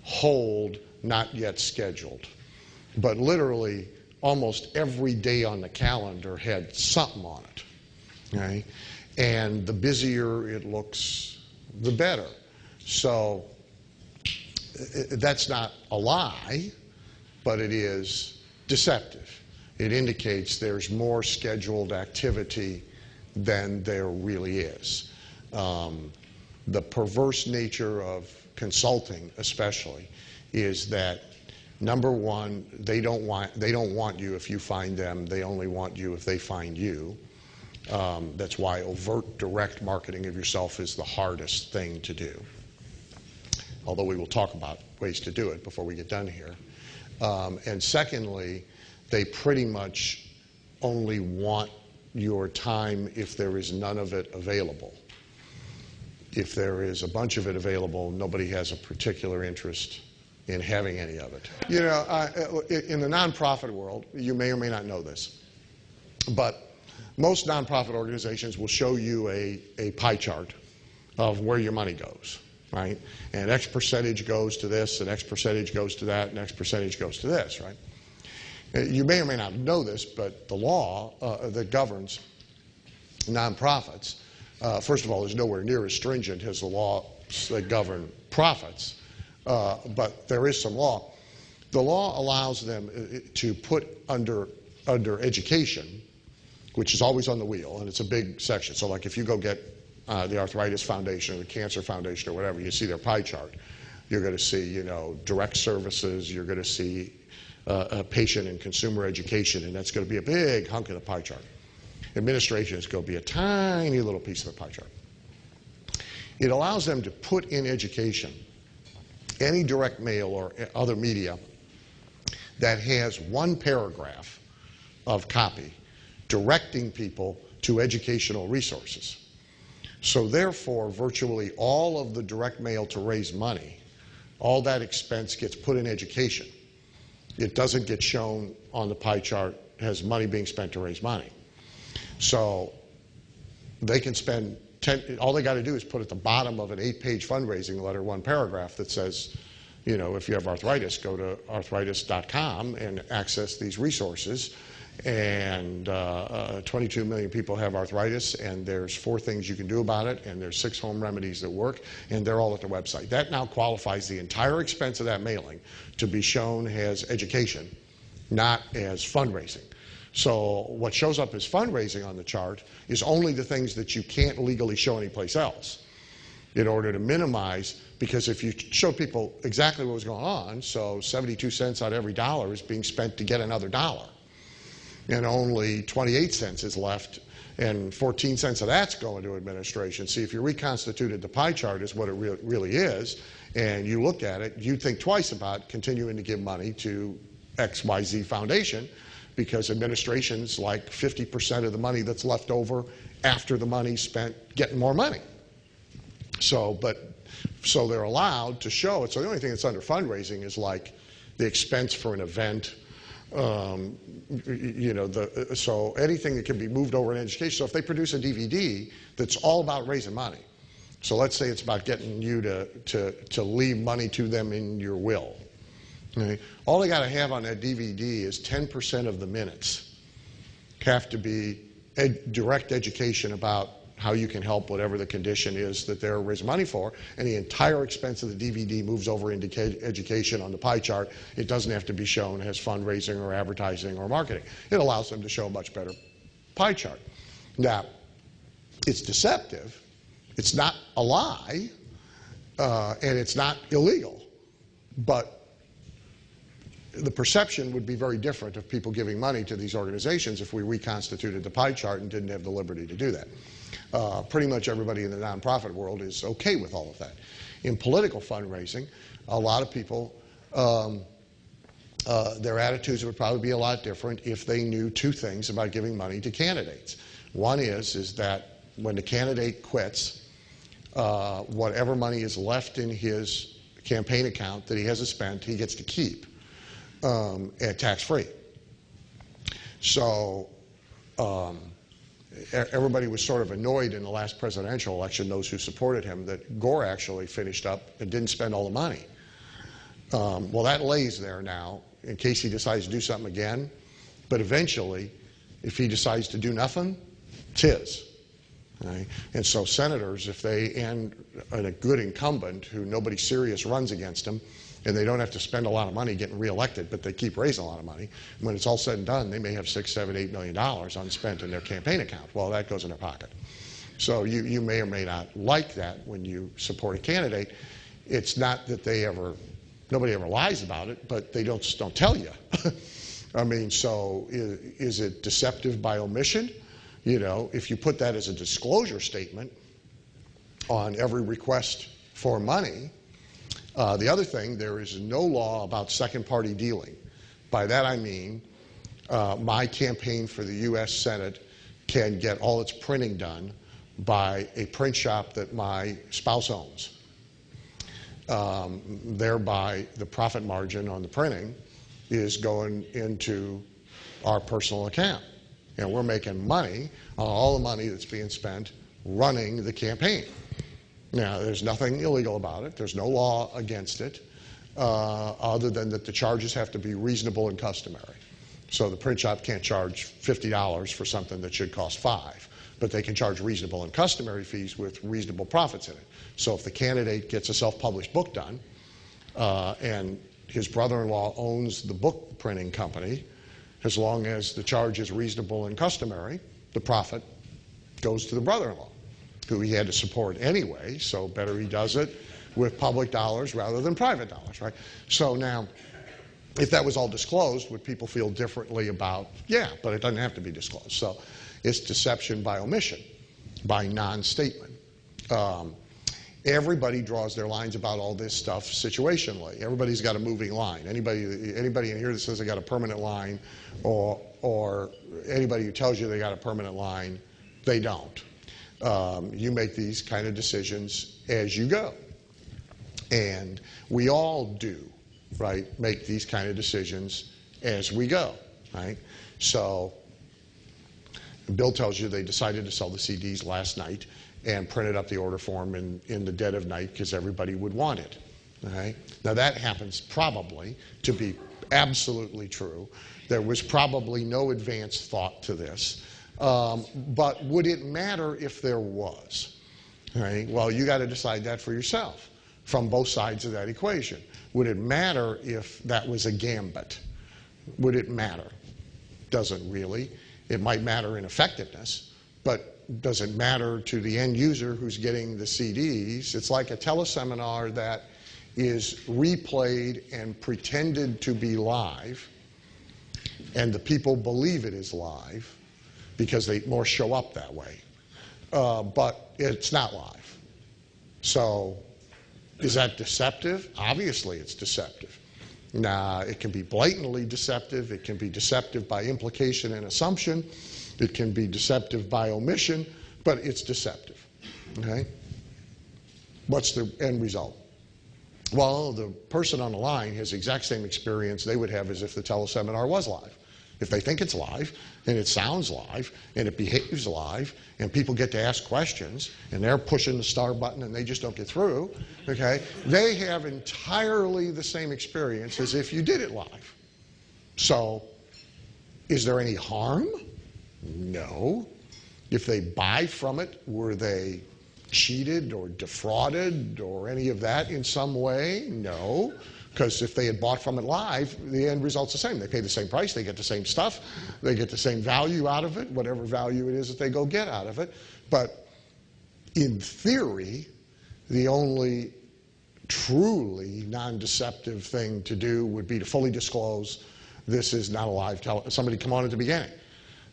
hold, not yet scheduled. But literally, almost every day on the calendar had something on it. Okay? And the busier it looks, the better. So that's not a lie, but it is deceptive. It indicates there's more scheduled activity than there really is. The perverse nature of consulting, especially, is that number one, they don't want you if you find them. They only want you if they find you. That's why overt direct marketing of yourself is the hardest thing to do. Although we will talk about ways to do it before we get done here. And secondly, they pretty much only want your time if there is none of it available. If there is a bunch of it available, nobody has a particular interest in having any of it. You know, in the nonprofit world, you may or may not know this, but most nonprofit organizations will show you a pie chart of where your money goes, right? And X percentage goes to this, and X percentage goes to that, and X percentage goes to this, right? You may or may not know this, but the law that governs nonprofits, first of all, is nowhere near as stringent as the laws that govern profits, but there is some law. The law allows them to put under education, which is always on the wheel, and it's a big section. So like if you go get the Arthritis Foundation or the Cancer Foundation or whatever, you see their pie chart. You're going to see, you know, direct services, you're going to see patient and consumer education, and that's going to be a big hunk of the pie chart. Administration is going to be a tiny little piece of the pie chart. It allows them to put in education any direct mail or other media that has one paragraph of copy directing people to educational resources. So therefore, virtually all of the direct mail to raise money, all that expense gets put in education. It doesn't get shown on the pie chart as money being spent to raise money. So they can spend all they got to do is put at the bottom of an 8-page fundraising letter one paragraph that says, you know, if you have arthritis, go to arthritis.com and access these resources. And 22 million people have arthritis, and there's 4 things you can do about it, and there's 6 home remedies that work, and they're all at the website. That now qualifies the entire expense of that mailing to be shown as education, not as fundraising. So what shows up as fundraising on the chart is only the things that you can't legally show anyplace else in order to minimize, because if you show people exactly what was going on, so 72 cents out of every dollar is being spent to get another dollar, and only 28 cents is left, and 14 cents of that's going to administration. See, if you reconstituted the pie chart as what it really is, and you look at it, you'd think twice about continuing to give money to XYZ Foundation, because administration's like 50% of the money that's left over after the money's spent getting more money. So they're allowed to show it. So the only thing that's under fundraising is like the expense for an event, you know, so anything that can be moved over in education. So if they produce a DVD that's all about raising money, so let's say it's about getting you to leave money to them in your will. Okay? All they got to have on that DVD is 10% of the minutes have to be direct education about how you can help whatever the condition is that they're raising money for, and the entire expense of the DVD moves over into education on the pie chart. It doesn't have to be shown as fundraising or advertising or marketing. It allows them to show a much better pie chart. Now, it's deceptive. It's not a lie, and it's not illegal. But the perception would be very different of people giving money to these organizations if we reconstituted the pie chart and didn't have the liberty to do that. Pretty much everybody in the nonprofit world is okay with all of that. In political fundraising, a lot of people, their attitudes would probably be a lot different if they knew two things about giving money to candidates. One is that when the candidate quits, whatever money is left in his campaign account that he hasn't spent, he gets to keep. And tax-free. So everybody was sort of annoyed in the last presidential election, those who supported him, that Gore actually finished up and didn't spend all the money. Well, that lays there now in case he decides to do something again. But eventually, if he decides to do nothing, it's his. Right? And so senators, if they and a good incumbent who nobody serious runs against him, and they don't have to spend a lot of money getting reelected, but they keep raising a lot of money. When it's all said and done, they may have $6, $7, $8 million unspent in their campaign account. Well, that goes in their pocket. So you may or may not like that when you support a candidate. It's not that nobody ever lies about it, but they don't tell you. I mean, so is it deceptive by omission? You know, if you put that as a disclosure statement on every request for money. The other thing, there is no law about second-party dealing. By that I mean my campaign for the U.S. Senate can get all its printing done by a print shop that my spouse owns. Thereby, the profit margin on the printing is going into our personal account. And we're making money on all the money that's being spent running the campaign. Now, there's nothing illegal about it. There's no law against it, other than that the charges have to be reasonable and customary. So the print shop can't charge $50 for something that should cost $5, but they can charge reasonable and customary fees with reasonable profits in it. So if the candidate gets a self-published book done, and his brother-in-law owns the book printing company, as long as the charge is reasonable and customary, the profit goes to the brother-in-law, who he had to support anyway, so better he does it with public dollars rather than private dollars, right? So now, if that was all disclosed, would people feel differently about, yeah, but it doesn't have to be disclosed. So it's deception by omission, by non-statement. Everybody draws their lines about all this stuff situationally. Everybody's got a moving line. Anybody in here that says they got a permanent line, or anybody who tells you they got a permanent line, they don't. You make these kind of decisions as you go. And we all do, right, make these kind of decisions as we go, right? So Bill tells you they decided to sell the CDs last night and printed up the order form in the dead of night because everybody would want it, right? Now that happens probably to be absolutely true. There was probably no advanced thought to this. But would it matter if there was? Right? Well, you got to decide that for yourself from both sides of that equation. Would it matter if that was a gambit? Would it matter? Doesn't really. It might matter in effectiveness, but does it matter to the end user who's getting the CDs? It's like a teleseminar that is replayed and pretended to be live, and the people believe it is live because they more show up that way. But it's not live. So is that deceptive? Obviously it's deceptive. Now, it can be blatantly deceptive. It can be deceptive by implication and assumption. It can be deceptive by omission, but it's deceptive. Okay? What's the end result? Well, the person on the line has the exact same experience they would have as if the teleseminar was live. If they think it's live, and it sounds live, and it behaves live, and people get to ask questions, and they're pushing the star button and they just don't get through, okay, they have entirely the same experience as if you did it live. So, is there any harm? No. If they buy from it, were they cheated or defrauded or any of that in some way? No, because if they had bought from it live, the end result's the same. They pay the same price, they get the same stuff, they get the same value out of it, whatever value it is that they go get out of it. But in theory, the only truly non-deceptive thing to do would be to fully disclose this is not a live somebody come on at the beginning.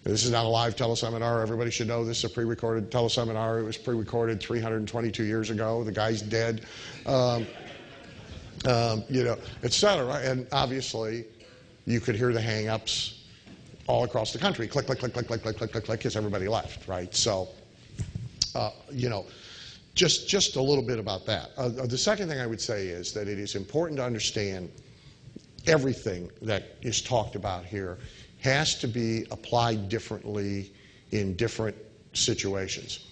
This is not a live teleseminar. Everybody should know this is a pre-recorded teleseminar. It was pre-recorded 322 years ago. The guy's dead, you know, et cetera. And obviously, you could hear the hang-ups all across the country. Click, click, click, click, click, click, click, click, click, as everybody left, right? So, you know, just a little bit about that. The second thing I would say is that it is important to understand everything that is talked about here has to be applied differently in different situations.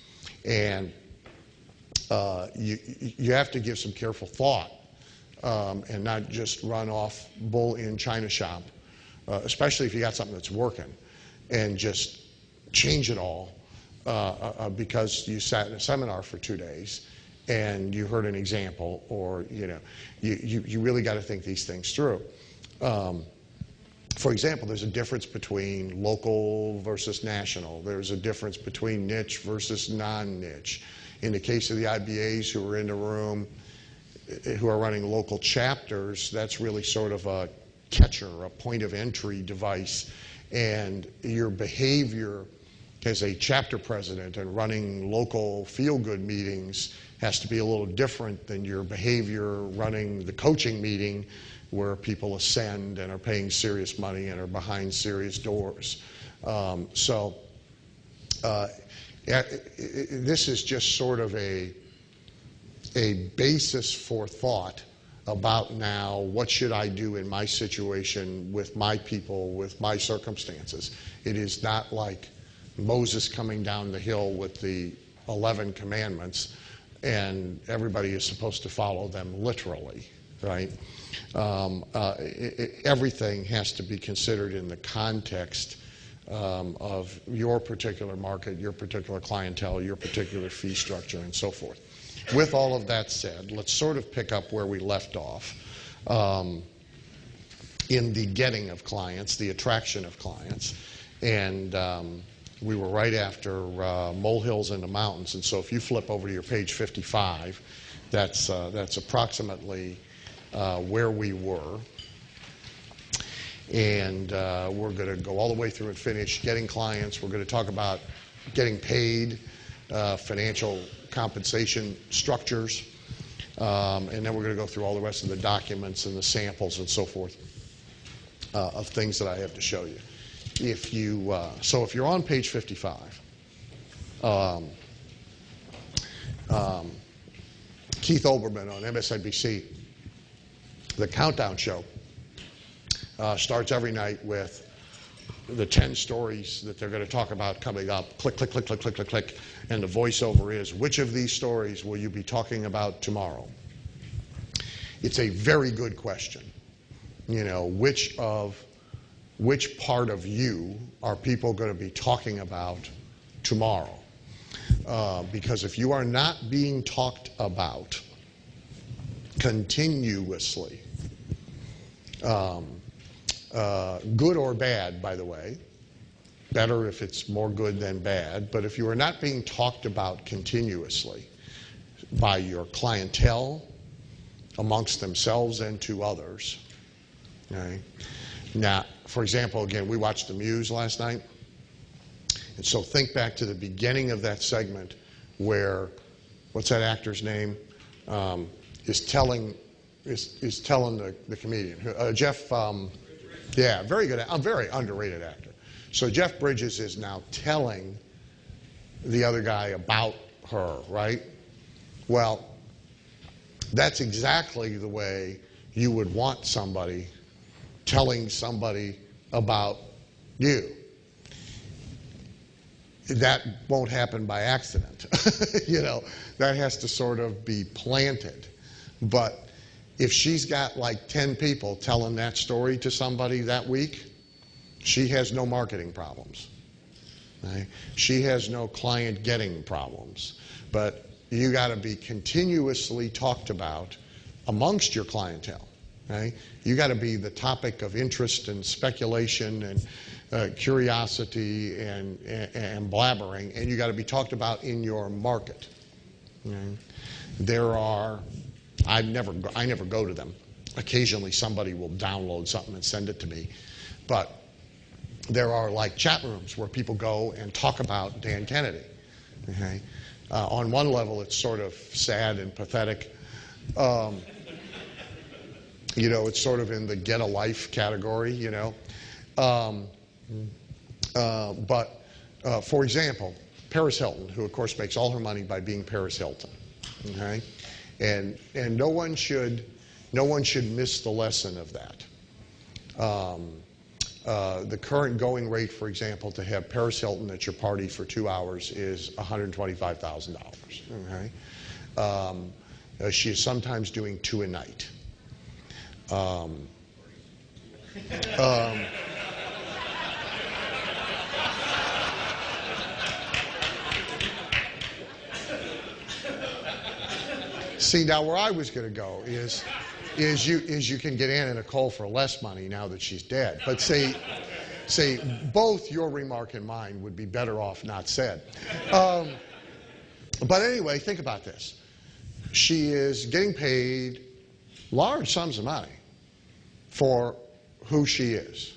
And you have to give some careful thought and not just run off bull in China shop, especially if you got something that's working, and just change it all because you sat in a seminar for 2 days and you heard an example, or you know, you really got to think these things through. For example, there's a difference between local versus national. There's a difference between niche versus non-niche. In the case of the IBAs who are in the room, who are running local chapters, that's really sort of a catcher, a point of entry device. And your behavior as a chapter president and running local feel-good meetings has to be a little different than your behavior running the coaching meeting where people ascend and are paying serious money and are behind serious doors. This is just sort of a basis for thought about now what should I do in my situation with my people, with my circumstances. It is not like Moses coming down the hill with the 11 commandments and everybody is supposed to follow them literally, right? Everything has to be considered in the context of your particular market, your particular clientele, your particular fee structure, and so forth. With all of that said, let's sort of pick up where we left off in the getting of clients, the attraction of clients. And we were right after molehills in the mountains. And so if you flip over to your page 55, that's approximately where we were. And we're going to go all the way through and finish getting clients. We're going to talk about getting paid, financial compensation structures, and then we're going to go through all the rest of the documents and the samples and so forth of things that I have to show you. If you so if you're on page 55, Keith Olbermann on MSNBC, the Countdown Show, starts every night with the 10 stories that they're going to talk about coming up. Click, click, click, click, click, click, click. And the voiceover is, which of these stories will you be talking about tomorrow? It's a very good question. You know, which part of you are people going to be talking about tomorrow? Because if you are not being talked about continuously, good or bad, by the way, better if it's more good than bad, but if you are not being talked about continuously by your clientele, amongst themselves and to others, okay? Now, for example, again, we watched The Muse last night, and so think back to the beginning of that segment where, what's that actor's name, is telling the comedian, Jeff, yeah, very good, a very underrated actor. So Jeff Bridges is now telling the other guy about her, right? Well, that's exactly the way you would want somebody telling somebody about you. That won't happen by accident. You know, that has to sort of be planted. But if she's got like 10 people telling that story to somebody that week, she has no marketing problems. Right? She has no client getting problems. But you got to be continuously talked about amongst your clientele. Right? You got to be the topic of interest and speculation and curiosity and blabbering, and you got to be talked about in your market. Right? There are, I never go to them. Occasionally somebody will download something and send it to me, but there are like chat rooms where people go and talk about Dan Kennedy. Okay? On one level, it's sort of sad and pathetic. You know, it's sort of in the get a life category, you know. But for example, Paris Hilton, who of course makes all her money by being Paris Hilton, okay? And no one should miss the lesson of that. The current going rate, for example, to have Paris Hilton at your party for 2 hours is $125,000. Okay? She is sometimes doing 2 a night. See, now where I was going to go is you can get Anna Nicole for less money now that she's dead. But see, both your remark and mine would be better off not said. But anyway, think about this. She is getting paid large sums of money for who she is.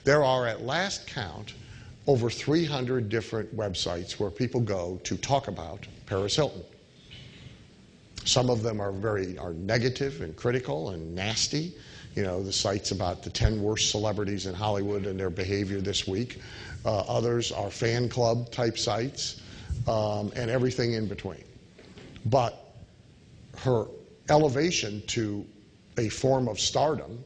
There are, at last count, over 300 different websites where people go to talk about Paris Hilton. Some of them are negative and critical and nasty. You know, the sites about the 10 worst celebrities in Hollywood and their behavior this week. Others are fan club type sites, and everything in between. But her elevation to a form of stardom,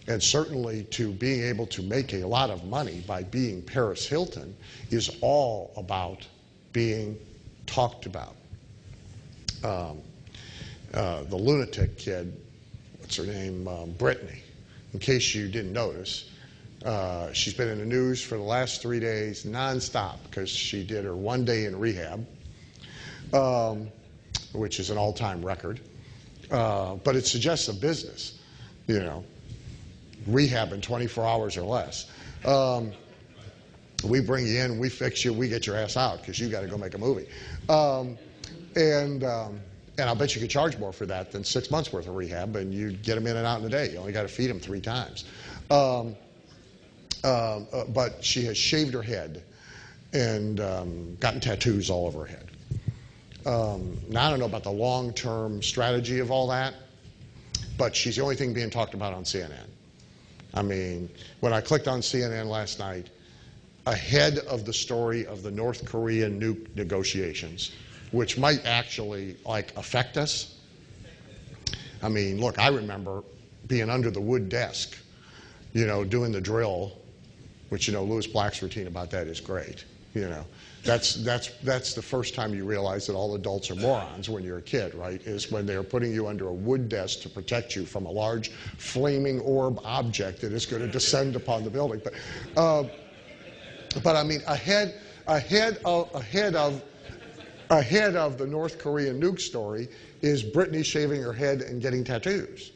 and certainly to being able to make a lot of money by being Paris Hilton, is all about being talked about. The lunatic kid, what's her name, Brittany, in case you didn't notice, she's been in the news for the last 3 days nonstop because she did her 1 day in rehab, which is an all-time record. But it suggests a business, you know, rehab in 24 hours or less. We bring you in, we fix you, we get your ass out because you got to go make a movie. And I'll bet you could charge more for that than 6 months worth of rehab, and you get them in and out in a day. You only got to feed them 3 times. But she has shaved her head and gotten tattoos all over her head. Now, I don't know about the long-term strategy of all that, but she's the only thing being talked about on CNN. I mean, when I clicked on CNN last night, ahead of the story of the North Korean nuke negotiations, which might actually, like, affect us. I mean, look, I remember being under the wood desk, you know, doing the drill, which, you know, Lewis Black's routine about that is great, you know. That's the first time you realize that all adults are morons when you're a kid, right, is when they're putting you under a wood desk to protect you from a large flaming orb object that is going to descend upon the building. But I mean, ahead of the North Korean nuke story is Brittany shaving her head and getting tattoos.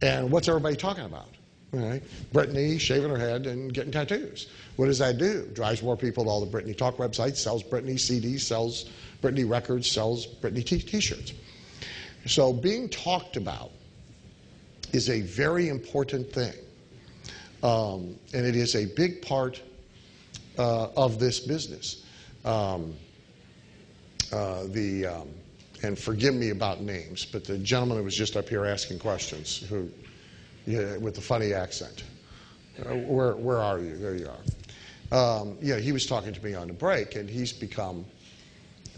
And what's everybody talking about? Right? Brittany shaving her head and getting tattoos. What does that do? Drives more people to all the Brittany Talk websites, sells Brittany CDs, sells Brittany records, sells Brittany t-shirts. So being talked about is a very important thing. And it is a big part of this business. And forgive me about names, but the gentleman who was just up here asking questions, who, yeah, with the funny accent, where are you? There you are. Yeah, he was talking to me on the break, and he's become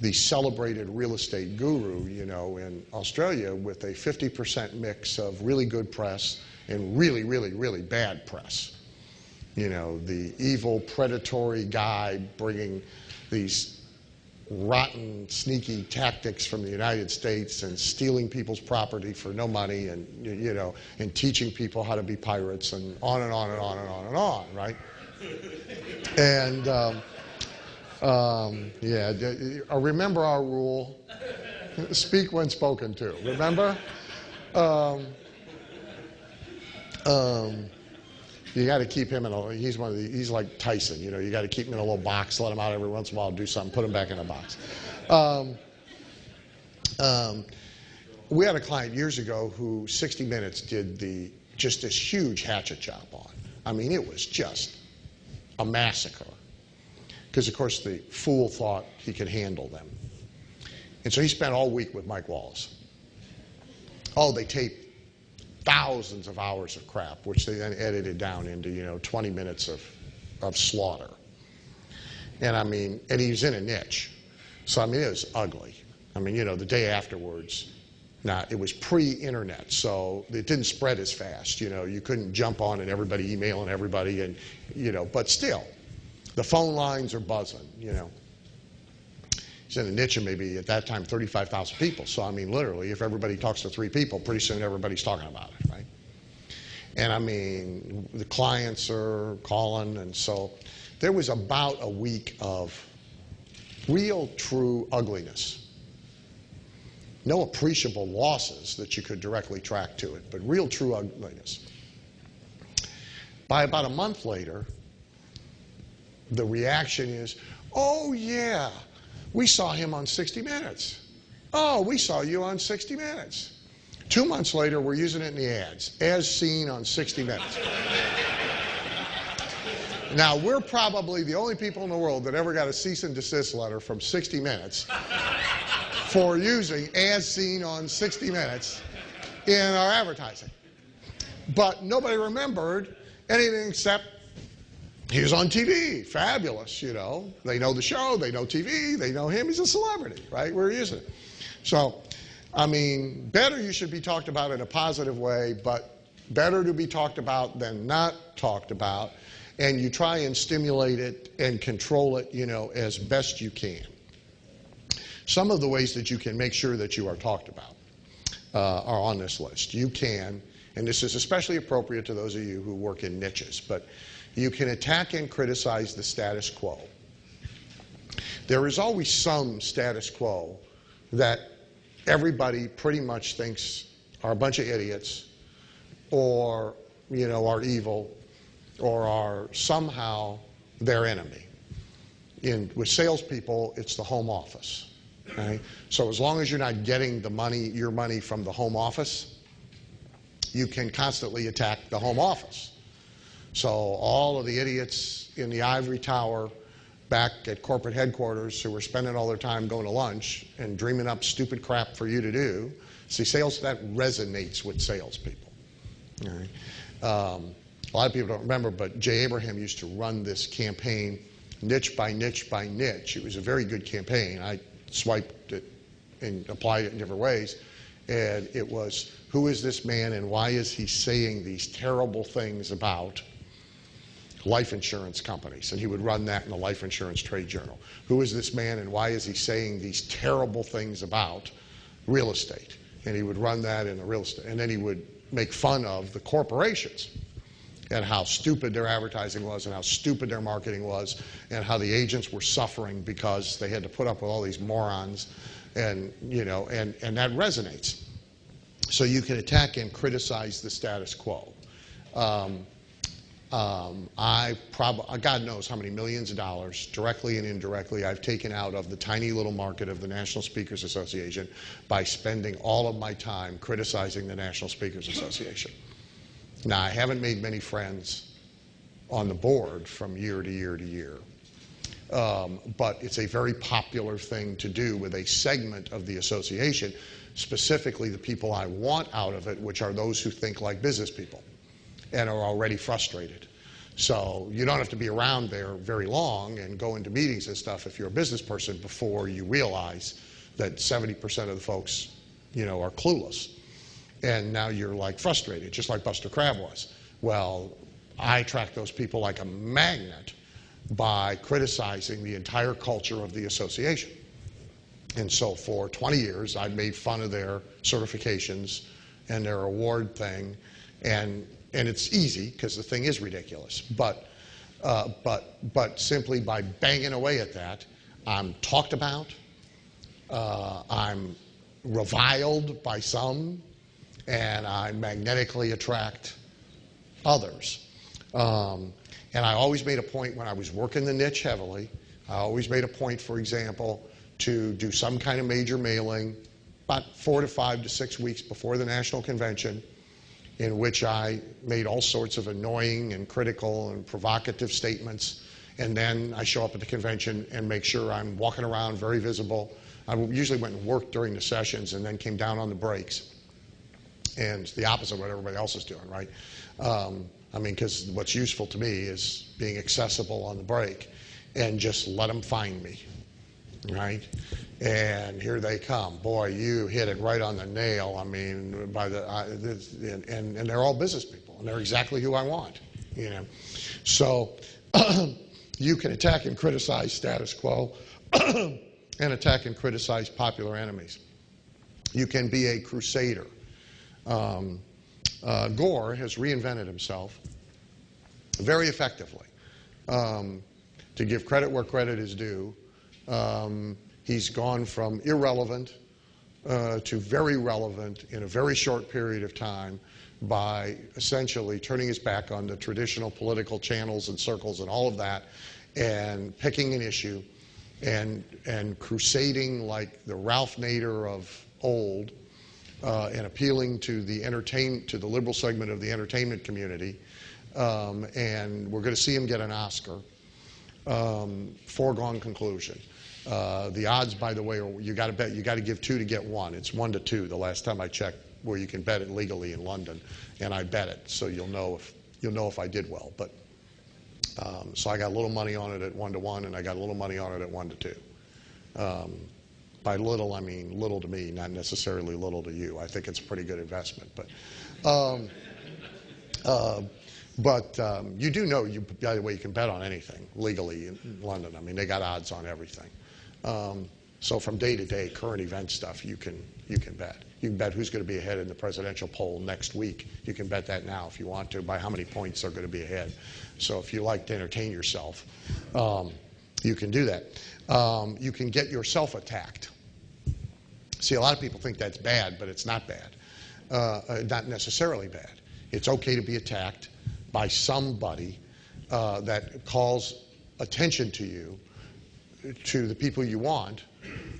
the celebrated real estate guru, you know, in Australia, with a 50% mix of really good press and really, really, really bad press. You know, the evil, predatory guy bringing these rotten, sneaky tactics from the United States and stealing people's property for no money, and, you know, and teaching people how to be pirates, and on and on and on and on and on, right? And Yeah, remember our rule. Speak when spoken to. Remember? You got to keep him in a. He's like Tyson. You know, you got to keep him in a little box, let him out every once in a while, do something, put him back in a box. We had a client years ago who 60 Minutes did just this huge hatchet job on. I mean, it was just a massacre. Because, of course, the fool thought he could handle them. And so he spent all week with Mike Wallace. Oh, they taped thousands of hours of crap, which they then edited down into, 20 minutes of slaughter. And, I mean, and he was in a niche. So, I mean, it was ugly. I mean, the day afterwards, it was pre-internet, so it didn't spread as fast. You couldn't jump on and everybody emailing everybody, and, but still, the phone lines are buzzing, He's in a niche of maybe, at that time, 35,000 people. So, I mean, literally, if everybody talks to 3 people, pretty soon everybody's talking about it, right? And, I mean, the clients are calling, and so there was about a week of real, true ugliness. No appreciable losses that you could directly track to it, but real, true ugliness. By about a month later, the reaction is, oh, yeah, we saw him on 60 Minutes. Oh, we saw you on 60 Minutes. 2 months later, we're using it in the ads, as seen on 60 Minutes. Now, we're probably the only people in the world that ever got a cease and desist letter from 60 Minutes for using as seen on 60 Minutes in our advertising. But nobody remembered anything except he was on TV. Fabulous, They know the show, they know TV, they know him. He's a celebrity, right? We're using it. So, I mean, better you should be talked about in a positive way, but better to be talked about than not talked about. And you try and stimulate it and control it, as best you can. Some of the ways that you can make sure that you are talked about are on this list. You can, and this is especially appropriate to those of you who work in niches, but you can attack and criticize the status quo. There is always some status quo that everybody pretty much thinks are a bunch of idiots or, are evil or are somehow their enemy. With salespeople, it's the home office. Okay? So as long as you're not getting your money from the home office, you can constantly attack the home office. So all of the idiots in the ivory tower back at corporate headquarters who were spending all their time going to lunch and dreaming up stupid crap for you to do, see, sales, that resonates with salespeople. All right? A lot of people don't remember, but Jay Abraham used to run this campaign, niche by niche by niche. It was a very good campaign. I swiped it and applied it in different ways. And it was, who is this man and why is he saying these terrible things about life insurance companies? And he would run that in the Life Insurance Trade Journal. Who is this man and why is he saying these terrible things about real estate? And he would run that in the real estate. And then he would make fun of the corporations and how stupid their advertising was and how stupid their marketing was and how the agents were suffering because they had to put up with all these morons, and and that resonates. So you can attack and criticize the status quo. God knows how many millions of dollars, directly and indirectly, I've taken out of the tiny little market of the National Speakers Association by spending all of my time criticizing the National Speakers Association. Now, I haven't made many friends on the board from year to year to year, but it's a very popular thing to do with a segment of the association, specifically the people I want out of it, which are those who think like business people and are already frustrated. So you don't have to be around there very long and go into meetings and stuff if you're a business person before you realize that 70% of the folks, are clueless. And now you're like frustrated, just like Buster Crabbe was. Well, I attract those people like a magnet by criticizing the entire culture of the association. And so for 20 years, I've made fun of their certifications and their award thing. And it's easy because the thing is ridiculous. But But simply by banging away at that, I'm talked about, I'm reviled by some, and I magnetically attract others. And I always made a point when I was working the niche heavily, I always made a point, for example, to do some kind of major mailing about 4 to 5 to 6 weeks before the national convention, in which I made all sorts of annoying and critical and provocative statements. And then I show up at the convention and make sure I'm walking around very visible. I usually went and worked during the sessions and then came down on the breaks. And it's the opposite of what everybody else is doing, right? I mean, because what's useful to me is being accessible on the break and just let them find me, right? And here they come. Boy, you hit it right on the nail. I mean, and they're all business people, and they're exactly who I want, you know. So you can attack and criticize status quo and attack and criticize popular enemies. You can be a crusader. Gore has reinvented himself very effectively. To give credit where credit is due, he's gone from irrelevant to very relevant in a very short period of time by essentially turning his back on the traditional political channels and circles and all of that and picking an issue and crusading like the Ralph Nader of old and appealing to the liberal segment of the entertainment community. And we're going to see him get an Oscar. Foregone conclusion. The odds, by the way, are you got to give 2 to get 1. It's 1 to 2 the last time I checked, where you can bet it legally in London, and I bet it, so you'll know if I did well. But so I got a little money on it at 1 to 1, and I got a little money on it at 1 to 2. By little, I mean little to me, not necessarily little to you. I think it's a pretty good investment, but. You do know, by the way, you can bet on anything legally in London. I mean, they got odds on everything. So from day to day, current event stuff, you can bet. You can bet who's going to be ahead in the presidential poll next week. You can bet that now if you want to, by how many points they're going to be ahead. So if you like to entertain yourself, you can do that. You can get yourself attacked. See, a lot of people think that's bad, but it's not bad. Not necessarily bad. It's okay to be attacked by somebody that calls attention to you, to the people you want,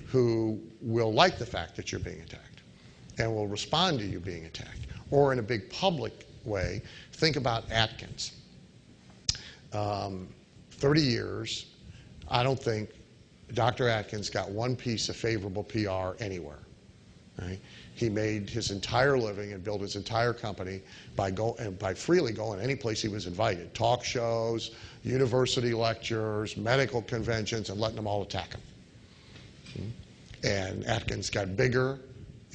who will like the fact that you're being attacked and will respond to you being attacked. Or in a big public way, think about Atkins. 30 years, I don't think Dr. Atkins got one piece of favorable PR anywhere. Right? He made his entire living and built his entire company by freely going any place he was invited. Talk shows, university lectures, medical conventions, and letting them all attack him. And Atkins got bigger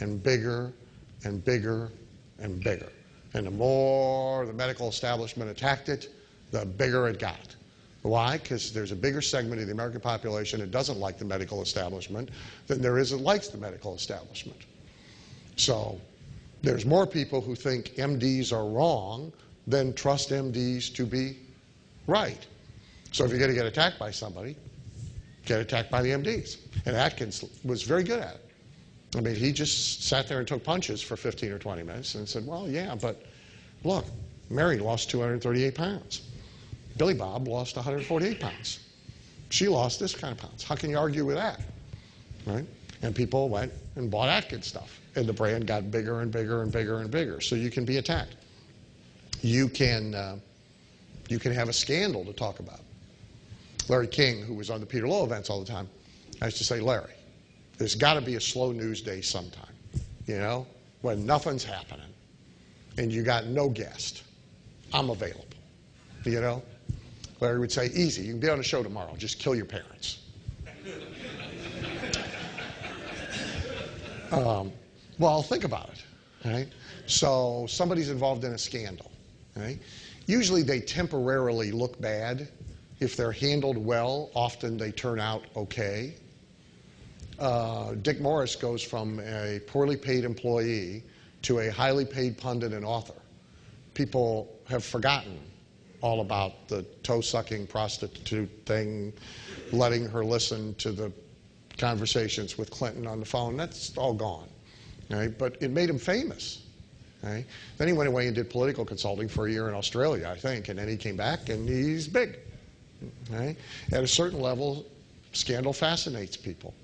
and bigger and bigger and bigger. And the more the medical establishment attacked it, the bigger it got. Why? Because there's a bigger segment of the American population that doesn't like the medical establishment than there is that likes the medical establishment. So there's more people who think MDs are wrong than trust MDs to be right. So if you're going to get attacked by somebody, get attacked by the MDs. And Atkins was very good at it. I mean, he just sat there and took punches for 15 or 20 minutes and said, well, yeah, but look, Mary lost 238 pounds. Billy Bob lost 148 pounds. She lost this kind of pounds. How can you argue with that? Right? And people went and bought Atkins stuff. And the brand got bigger and bigger and bigger and bigger. So you can be attacked. You can have a scandal to talk about. Larry King, who was on the Peter Lowe events all the time, I used to say, Larry, there's got to be a slow news day sometime, you know, when nothing's happening and you got no guest. I'm available, you know. Larry would say, easy, you can be on a show tomorrow. Just kill your parents. Well, think about it, right? So somebody's involved in a scandal, right? Usually they temporarily look bad. If they're handled well, often they turn out okay. Dick Morris goes from a poorly paid employee to a highly paid pundit and author. People have forgotten all about the toe-sucking prostitute thing, letting her listen to the conversations with Clinton on the phone. That's all gone. Right? But it made him famous. Right? Then he went away and did political consulting for a year in Australia, I think, and then he came back and he's big. Right? At a certain level, scandal fascinates people.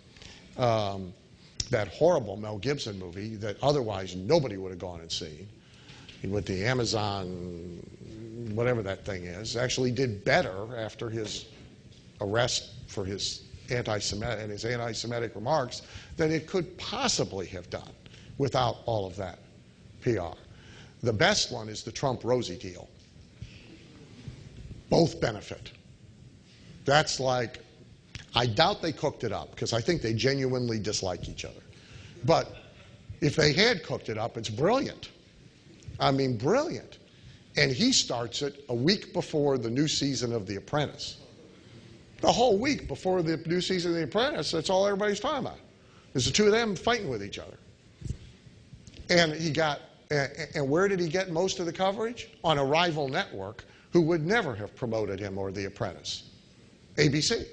That horrible Mel Gibson movie that otherwise nobody would have gone and seen, with the Amazon, whatever that thing is, actually did better after his arrest for his anti-Semitic remarks than it could possibly have done without all of that PR. The best one is the Trump-Rosie deal. Both benefit. That's like, I doubt they cooked it up because I think they genuinely dislike each other. But if they had cooked it up, it's brilliant. I mean, brilliant. And he starts it a week before the new season of The Apprentice. The whole week before the new season of The Apprentice, that's all everybody's talking about. There's the two of them fighting with each other. And and where did he get most of the coverage? On a rival network who would never have promoted him or The Apprentice. ABC.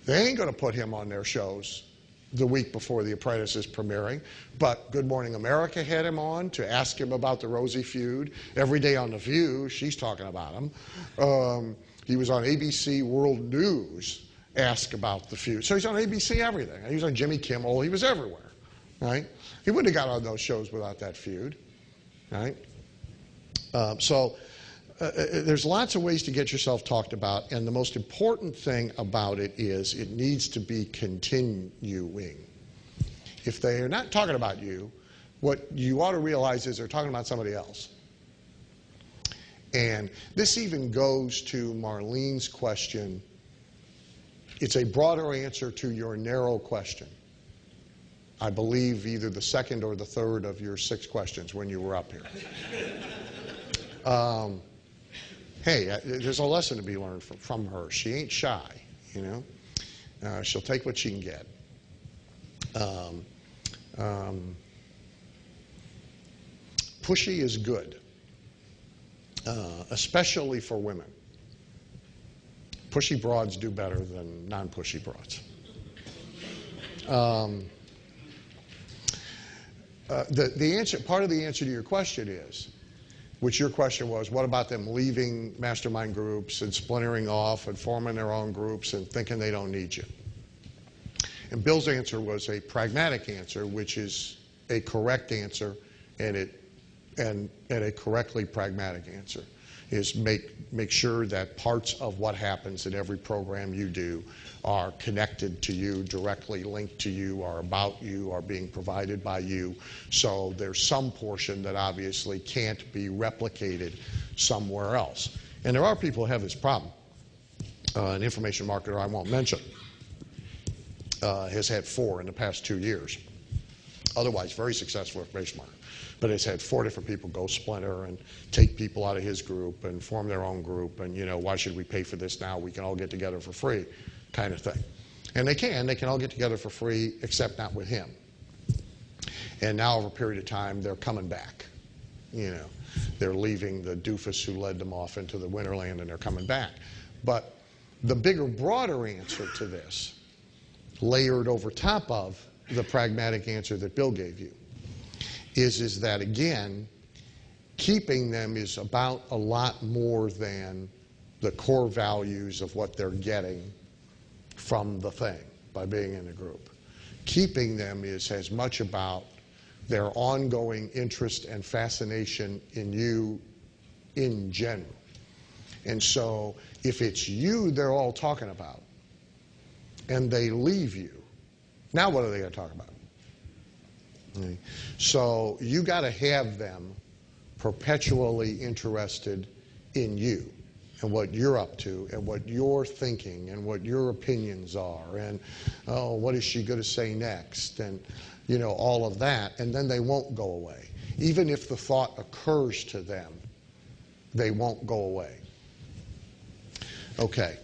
They ain't going to put him on their shows the week before The Apprentice is premiering, but Good Morning America had him on to ask him about the Rosie feud. Every day on The View, she's talking about him. He was on ABC World News, asked about the feud. So he's on ABC everything. He was on Jimmy Kimmel. He was everywhere, right? He wouldn't have got on those shows without that feud, right? There's lots of ways to get yourself talked about, and the most important thing about it is it needs to be continuing. If they are not talking about you, what you ought to realize is they're talking about somebody else. And this even goes to Marlene's question. It's a broader answer to your narrow question. I believe either the second or the third of your 6 questions when you were up here. Hey, there's a lesson to be learned from her. She ain't shy, you know. She'll take what she can get. Pushy is good, especially for women. Pushy broads do better than non-pushy broads. The answer, part of the answer to your question is, which your question was, what about them leaving mastermind groups and splintering off and forming their own groups and thinking they don't need you? And Bill's answer was a pragmatic answer, which is a correct answer, and a correctly pragmatic answer is make sure that parts of what happens in every program you do are connected to you, directly linked to you, are about you, are being provided by you. So there's some portion that obviously can't be replicated somewhere else. And there are people who have this problem. An information marketer I won't mention has had 4 in the past 2 years. Otherwise, very successful information marketer. But has had 4 different people go splinter and take people out of his group and form their own group. And, you know, why should we pay for this now? We can all get together for free, kind of thing. And they can all get together for free, except not with him. And now, over a period of time, they're coming back. You know, they're leaving the doofus who led them off into the winterland, and they're coming back. But the bigger, broader answer to this, layered over top of the pragmatic answer that Bill gave you, is that, again, keeping them is about a lot more than the core values of what they're getting from the thing by being in a group. Keeping them is as much about their ongoing interest and fascination in you in general. And so if it's you they're all talking about and they leave you, now what are they going to talk about? So you got to have them perpetually interested in you and what you're up to and what you're thinking and what your opinions are and, oh, what is she going to say next, and, you know, all of that, and then they won't go away. Even if the thought occurs to them, they won't go away. Okay,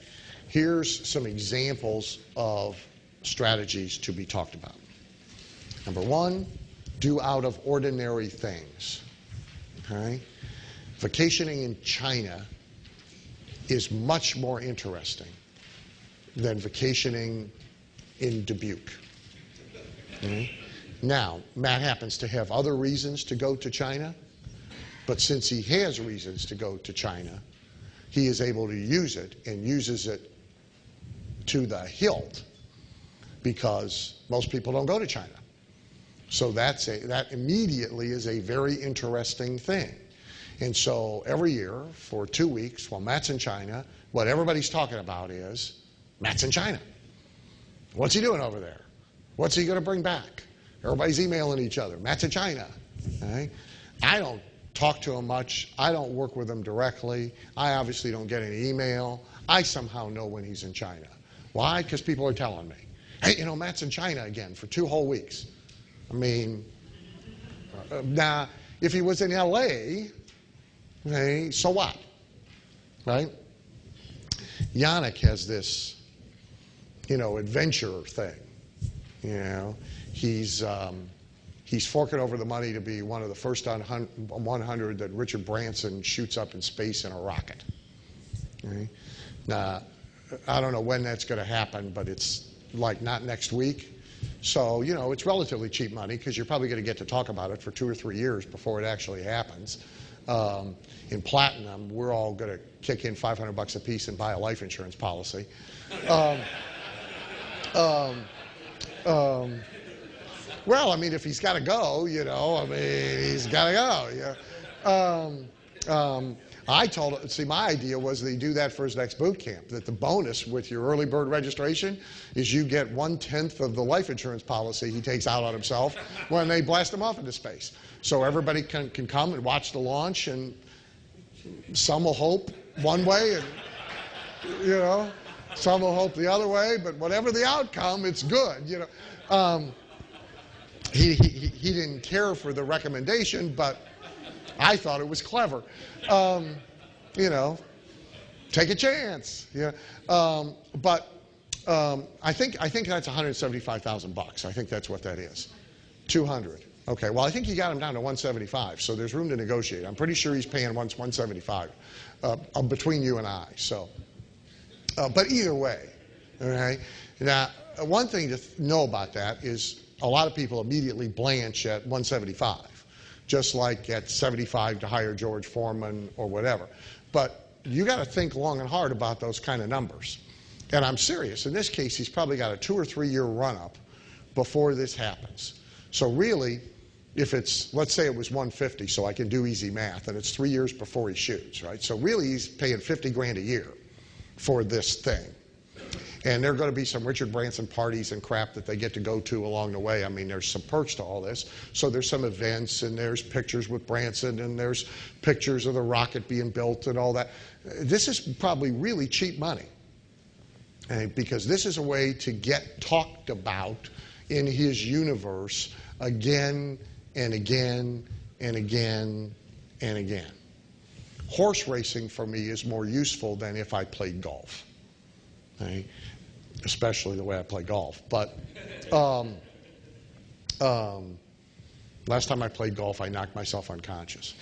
here's some examples of strategies to be talked about. Number 1, do out of ordinary things. Okay? Vacationing in China is much more interesting than vacationing in Dubuque. Now, Matt happens to have other reasons to go to China, but since he has reasons to go to China, he is able to use it and uses it to the hilt because most people don't go to China. So that immediately is a very interesting thing. And so every year for 2 weeks while Matt's in China, what everybody's talking about is Matt's in China. What's he doing over there? What's he going to bring back? Everybody's emailing each other. Matt's in China. Okay? I don't talk to him much. I don't work with him directly. I obviously don't get any email. I somehow know when he's in China. Why? Because people are telling me. Hey, you know, Matt's in China again for 2 whole weeks. I mean, now, if he was in L.A., okay, so what? Right? Yannick has this, adventure thing. He's forking over the money to be one of the first 100 that Richard Branson shoots up in space in a rocket. Okay? Now, I don't know when that's going to happen, but it's like not next week. So, it's relatively cheap money because you're probably going to get to talk about it for 2 or 3 years before it actually happens. In Platinum, we're all going to kick in $500 a piece and buy a life insurance policy. Well, I mean, if he's got to go, he's got to go. I told him, my idea was that he do that for his next boot camp, that the bonus with your early bird registration is you get 1/10 of the life insurance policy he takes out on himself when they blast him off into space. So everybody can come and watch the launch, and some will hope one way, and, some will hope the other way, but whatever the outcome, it's good, He didn't care for the recommendation, but I thought it was clever. Take a chance. Yeah. But I think that's $175,000. I think that's what that is. 200. Okay. Well, I think he got him down to 175, so there's room to negotiate. I'm pretty sure he's paying 175 between you and I. So, but either way, okay. Now, one thing to know about that is a lot of people immediately blanch at 175, just like at 75 to hire George Foreman or whatever. But you got to think long and hard about those kind of numbers. And I'm serious. In this case, he's probably got a 2 or 3 year run-up before this happens. So really, if it's, let's say it was 150, so I can do easy math, and it's 3 years before he shoots, right? So really, he's paying 50 grand a year for this thing. And there are going to be some Richard Branson parties and crap that they get to go to along the way. I mean, there's some perks to all this. So there's some events, and there's pictures with Branson, and there's pictures of the rocket being built and all that. This is probably really cheap money, because this is a way to get talked about in his universe again and again and again and again. Horse racing for me is more useful than if I played golf. Okay? Especially the way I play golf. But last time I played golf, I knocked myself unconscious.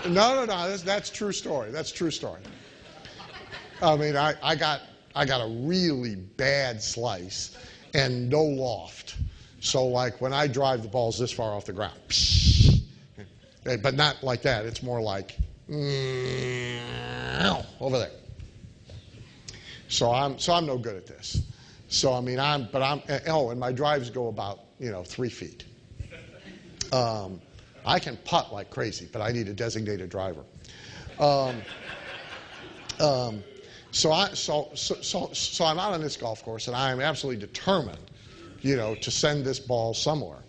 No, that's true story. That's true story. I mean, I got a really bad slice and no loft. So like when I drive, the ball's this far off the ground. But not like that. It's more like over there. So I'm no good at this. So I mean, and my drives go about 3 feet. I can putt like crazy, but I need a designated driver. So I'm out on this golf course, and I am absolutely determined, to send this ball somewhere.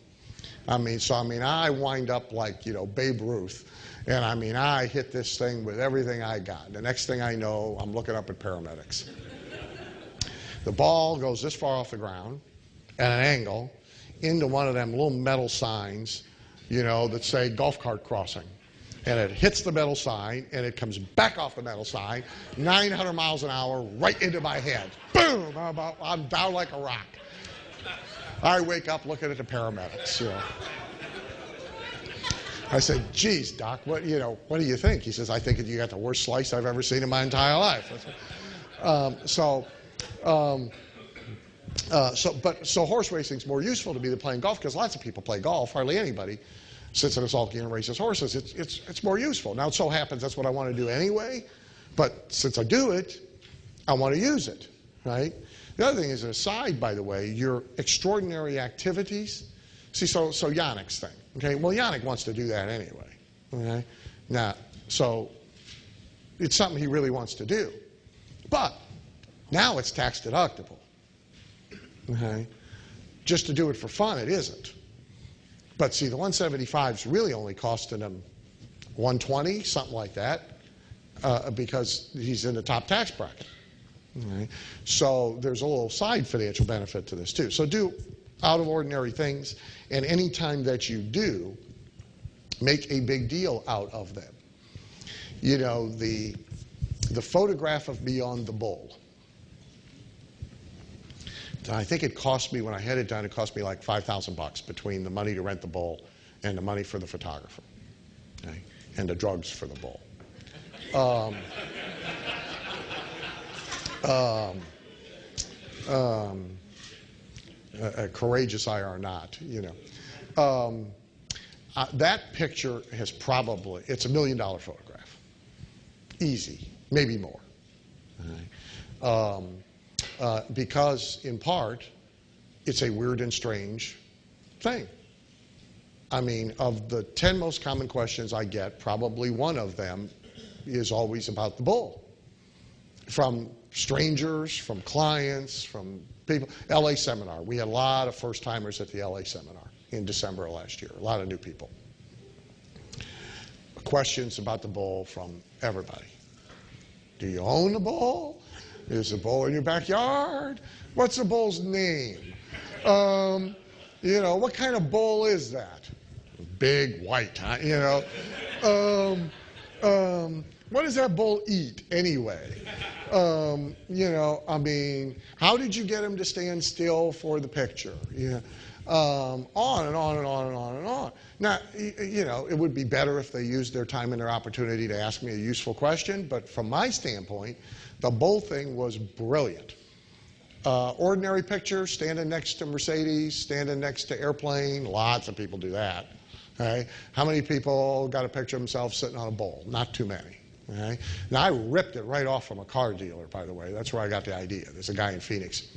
I I wind up like Babe Ruth. And I hit this thing with everything I got. The next thing I know, I'm looking up at paramedics. The ball goes this far off the ground at an angle into one of them little metal signs, that say golf cart crossing. And it hits the metal sign, and it comes back off the metal sign, 900 miles an hour, right into my head. Boom! I'm down like a rock. I wake up looking at the paramedics, I said, geez, Doc, what do you think? He says, I think you got the worst slice I've ever seen in my entire life. So horse racing's more useful to me than playing golf, because lots of people play golf. Hardly anybody sits in a sulky and races horses. It's more useful. Now, it so happens that's what I want to do anyway, but since I do it, I want to use it, right? The other thing is, an aside, by the way, your extraordinary activities. See, so Yannick's thing, okay? Well, Yannick wants to do that anyway, okay? Now, so it's something he really wants to do. But now it's tax deductible, okay? Just to do it for fun, it isn't. But see, the 175 is really only costing him 120, something like that, because he's in the top tax bracket. Okay? So there's a little side financial benefit to this too. So do out of ordinary things, and any time that you do, make a big deal out of them. You know, the photograph of me on the bull. I think it cost me, when I had it done, it cost me like $5,000 between the money to rent the bull and the money for the photographer, okay? And the drugs for the bull. Courageous I are not, you know. That picture has probably, it's $1 million photograph. Easy, maybe more. Because, in part, it's a weird and strange thing. I mean, of the 10 most common questions I get, probably one of them is always about the bull. From strangers, from clients, from people. LA seminar. We had a lot of first-timers at the LA seminar in December of last year. A lot of new people. Questions about the bull from everybody. Do you own the bull? Is the bull in your backyard? What's the bull's name? You know, what kind of bull is that? Big, white, huh? You know. What does that bull eat anyway? You know, I mean, how did you get him to stand still for the picture? Yeah. On and on and on and on and on. Now, you know, it would be better if they used their time and their opportunity to ask me a useful question, but from my standpoint, the bull thing was brilliant. Ordinary picture, standing next to Mercedes, standing next to airplane, lots of people do that. Okay? How many people got a picture of themselves sitting on a bull? Not too many. Okay? Now, I ripped it right off from a car dealer, by the way. That's where I got the idea. There's a guy in Phoenix,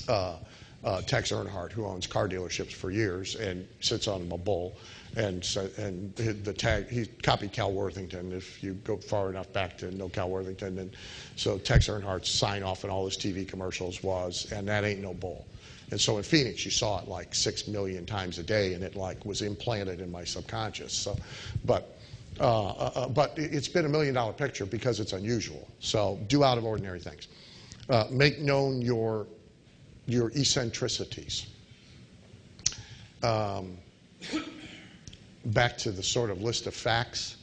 Tex Earnhardt, who owns car dealerships for years and sits on a bull. And the tag, he copied Cal Worthington, if you go far enough back to know Cal Worthington. And so Tex Earnhardt's sign off in all his TV commercials was, and that ain't no bull. And so in Phoenix, you saw it like 6 million times a day, and it like was implanted in my subconscious. So, but it's been $1 million picture because it's unusual. So do out of ordinary things. Make known your eccentricities. Back to the sort of list of facts.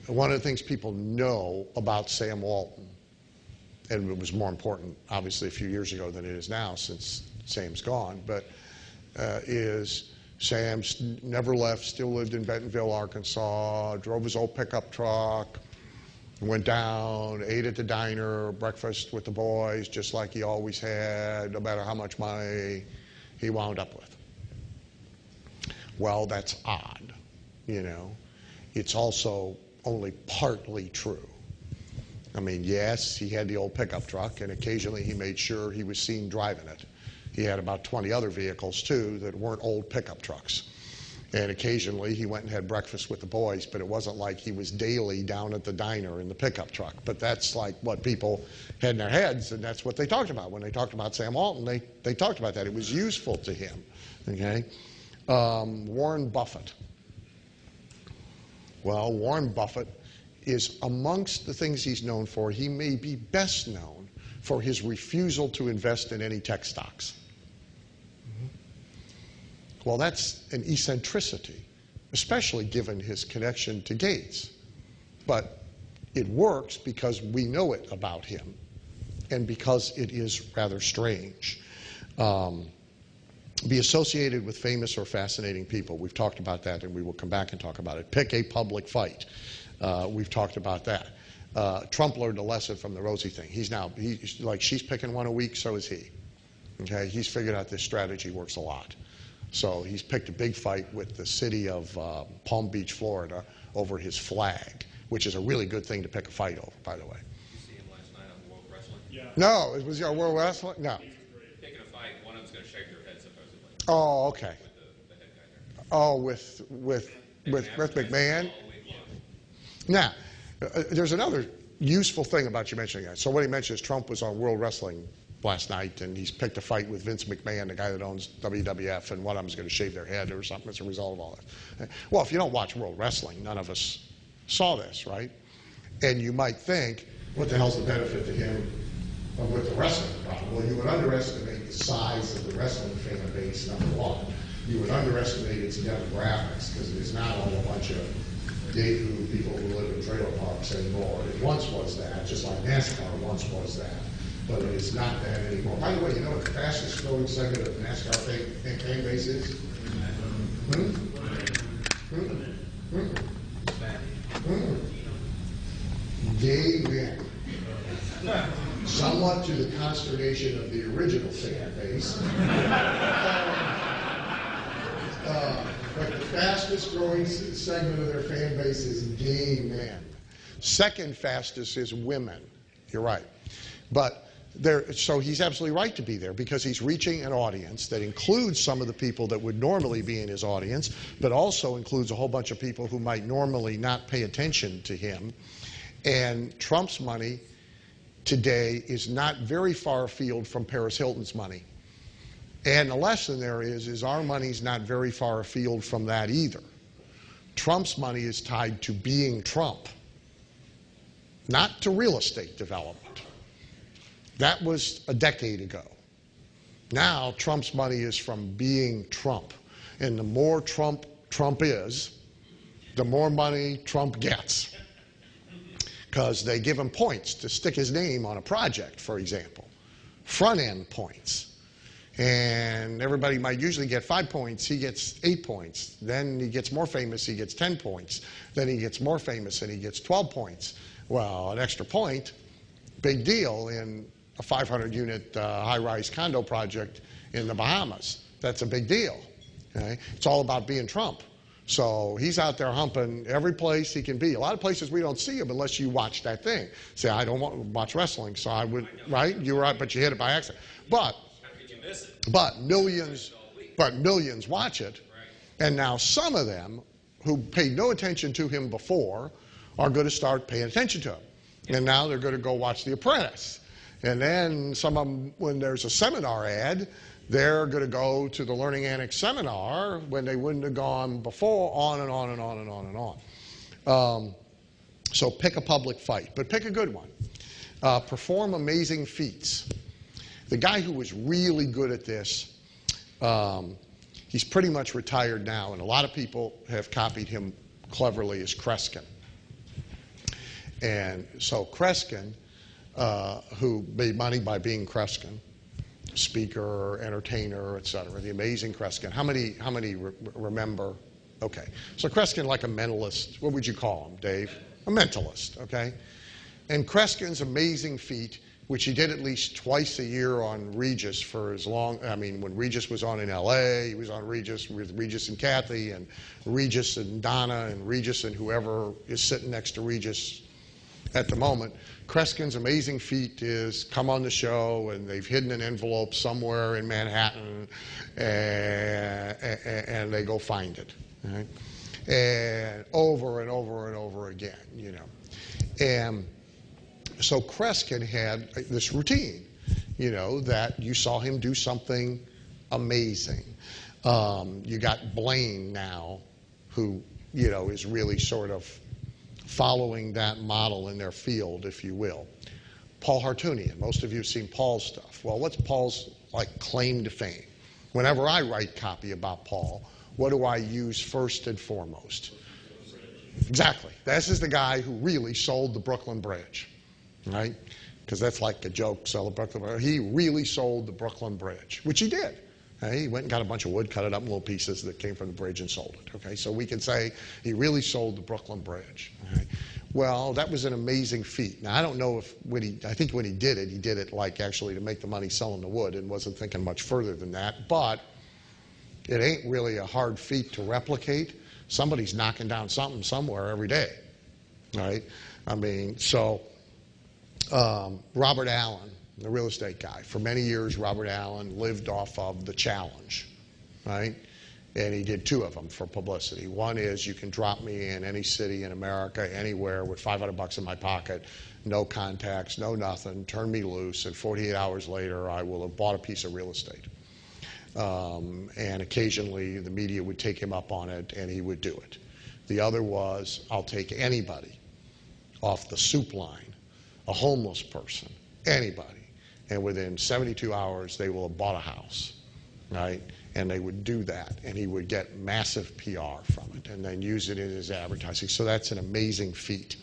One of the things people know about Sam Walton, and it was more important, obviously, a few years ago than it is now since Sam's gone, but is Sam's never left, still lived in Bentonville, Arkansas, drove his old pickup truck, went down, ate at the diner, breakfast with the boys, just like he always had, no matter how much money he wound up with. Well, that's odd, you know. It's also only partly true. I mean, yes, he had the old pickup truck, and occasionally he made sure he was seen driving it. He had about 20 other vehicles, too, that weren't old pickup trucks. And occasionally he went and had breakfast with the boys, but it wasn't like he was daily down at the diner in the pickup truck. But that's like what people had in their heads, and that's what they talked about. When they talked about Sam Walton, they talked about that. It was useful to him, okay? Warren Buffett. Well, Warren Buffett is amongst the things he's known for. He may be best known for his refusal to invest in any tech stocks. Well, that's an eccentricity, especially given his connection to Gates. But it works because we know it about him and because it is rather strange. Be associated with famous or fascinating people. We've talked about that, and we will come back and talk about it. Pick a public fight. We've talked about that. Trump learned a lesson from the Rosie thing. She's picking one a week, so is he. Okay, he's figured out this strategy works a lot. So he's picked a big fight with the city of Palm Beach, Florida, over his flag, which is a really good thing to pick a fight over, by the way. Did you see him last night on World Wrestling? Yeah. No, it was your World Wrestling? No. Picking a fight, one of them's going to shave your head, supposedly. Oh, okay. With the head guy there. Oh, with McMahon? Now, there's another useful thing about you mentioning that. So what he mentioned is Trump was on World Wrestling last night, and he's picked a fight with Vince McMahon, the guy that owns WWF, and one of them's going to shave their head or something as a result of all that. Well, if you don't watch World Wrestling, none of us saw this, right? And you might think, what the hell's the benefit to him with the wrestling problem? Well, you would underestimate the size of the wrestling fan base, number one. You would underestimate its demographics, because it is not all a bunch of Yahoo people who live in trailer parks anymore. It once was that, just like NASCAR once was that. But it is not that anymore. By the way, you know what the fastest growing segment of NASCAR fan base is? Gay men. Somewhat to the consternation of the original fan base. But the fastest growing segment of their fan base is gay men. Second fastest is women. You're right. But so he's absolutely right to be there, because he's reaching an audience that includes some of the people that would normally be in his audience, but also includes a whole bunch of people who might normally not pay attention to him. And Trump's money today is not very far afield from Paris Hilton's money. And the lesson there is our money's not very far afield from that either. Trump's money is tied to being Trump, not to real estate development. That was a decade ago. Now Trump's money is from being Trump. And the more Trump is, the more money Trump gets. Because they give him points to stick his name on a project, for example. Front-end points. And everybody might usually get 5 points. He gets 8 points. Then he gets more famous. He gets 10 points. Then he gets more famous, and he gets 12 points. Well, an extra point, big deal in a 500-unit high-rise condo project in the Bahamas. That's a big deal. Okay? It's all about being Trump. So he's out there humping every place he can be. A lot of places we don't see him unless you watch that thing. Say, I don't want to watch wrestling, so I would, right? You were right, but you hit it by accident. But millions watch it. And now some of them who paid no attention to him before are going to start paying attention to him. And now they're going to go watch The Apprentice. And then some of them, when there's a seminar ad, they're going to go to the Learning Annex seminar when they wouldn't have gone before, on and on and on and on and on. So pick a public fight, but pick a good one. Perform amazing feats. The guy who was really good at this, he's pretty much retired now, and a lot of people have copied him cleverly, is Kreskin. And so Kreskin, who made money by being Kreskin, speaker, entertainer, etc. The amazing Kreskin. How many remember? Okay. So Kreskin, like a mentalist. What would you call him, Dave? A mentalist, okay? And Kreskin's amazing feat, which he did at least twice a year on Regis for as long, I mean, when Regis was on in LA, he was on Regis with Regis and Kathy, and Regis and Donna, and Regis and whoever is sitting next to Regis at the moment. Kreskin's amazing feat is come on the show, and they've hidden an envelope somewhere in Manhattan, and they go find it. Right? And over and over and over again, you know. And so Kreskin had this routine, you know, that you saw him do something amazing. You got Blaine now, who, you know, is really sort of following that model in their field, if you will. Paul Hartunian, most of you have seen Paul's stuff. Well, what's Paul's claim to fame? Whenever I write copy about Paul, what do I use first and foremost? Exactly. This is the guy who really sold the Brooklyn Bridge, right? Because that's like a joke, sell the Brooklyn Bridge. He really sold the Brooklyn Bridge, which he did. Okay? He went and got a bunch of wood, cut it up in little pieces that came from the bridge and sold it. Okay? So we can say he really sold the Brooklyn Bridge. Okay? Well, that was an amazing feat. Now, I don't know if I think when he did it like actually to make the money selling the wood and wasn't thinking much further than that. But it ain't really a hard feat to replicate. Somebody's knocking down something somewhere every day. Right? I mean, so Robert Allen, the real estate guy. For many years, Robert Allen lived off of the challenge, right? And he did 2 of them for publicity. One is you can drop me in any city in America, anywhere, with $500 in my pocket, no contacts, no nothing, turn me loose, and 48 hours later, I will have bought a piece of real estate. And occasionally, the media would take him up on it, and he would do it. The other was, I'll take anybody off the soup line, a homeless person, anybody. And within 72 hours, they will have bought a house, right? And they would do that, and he would get massive PR from it and then use it in his advertising. So that's an amazing feat.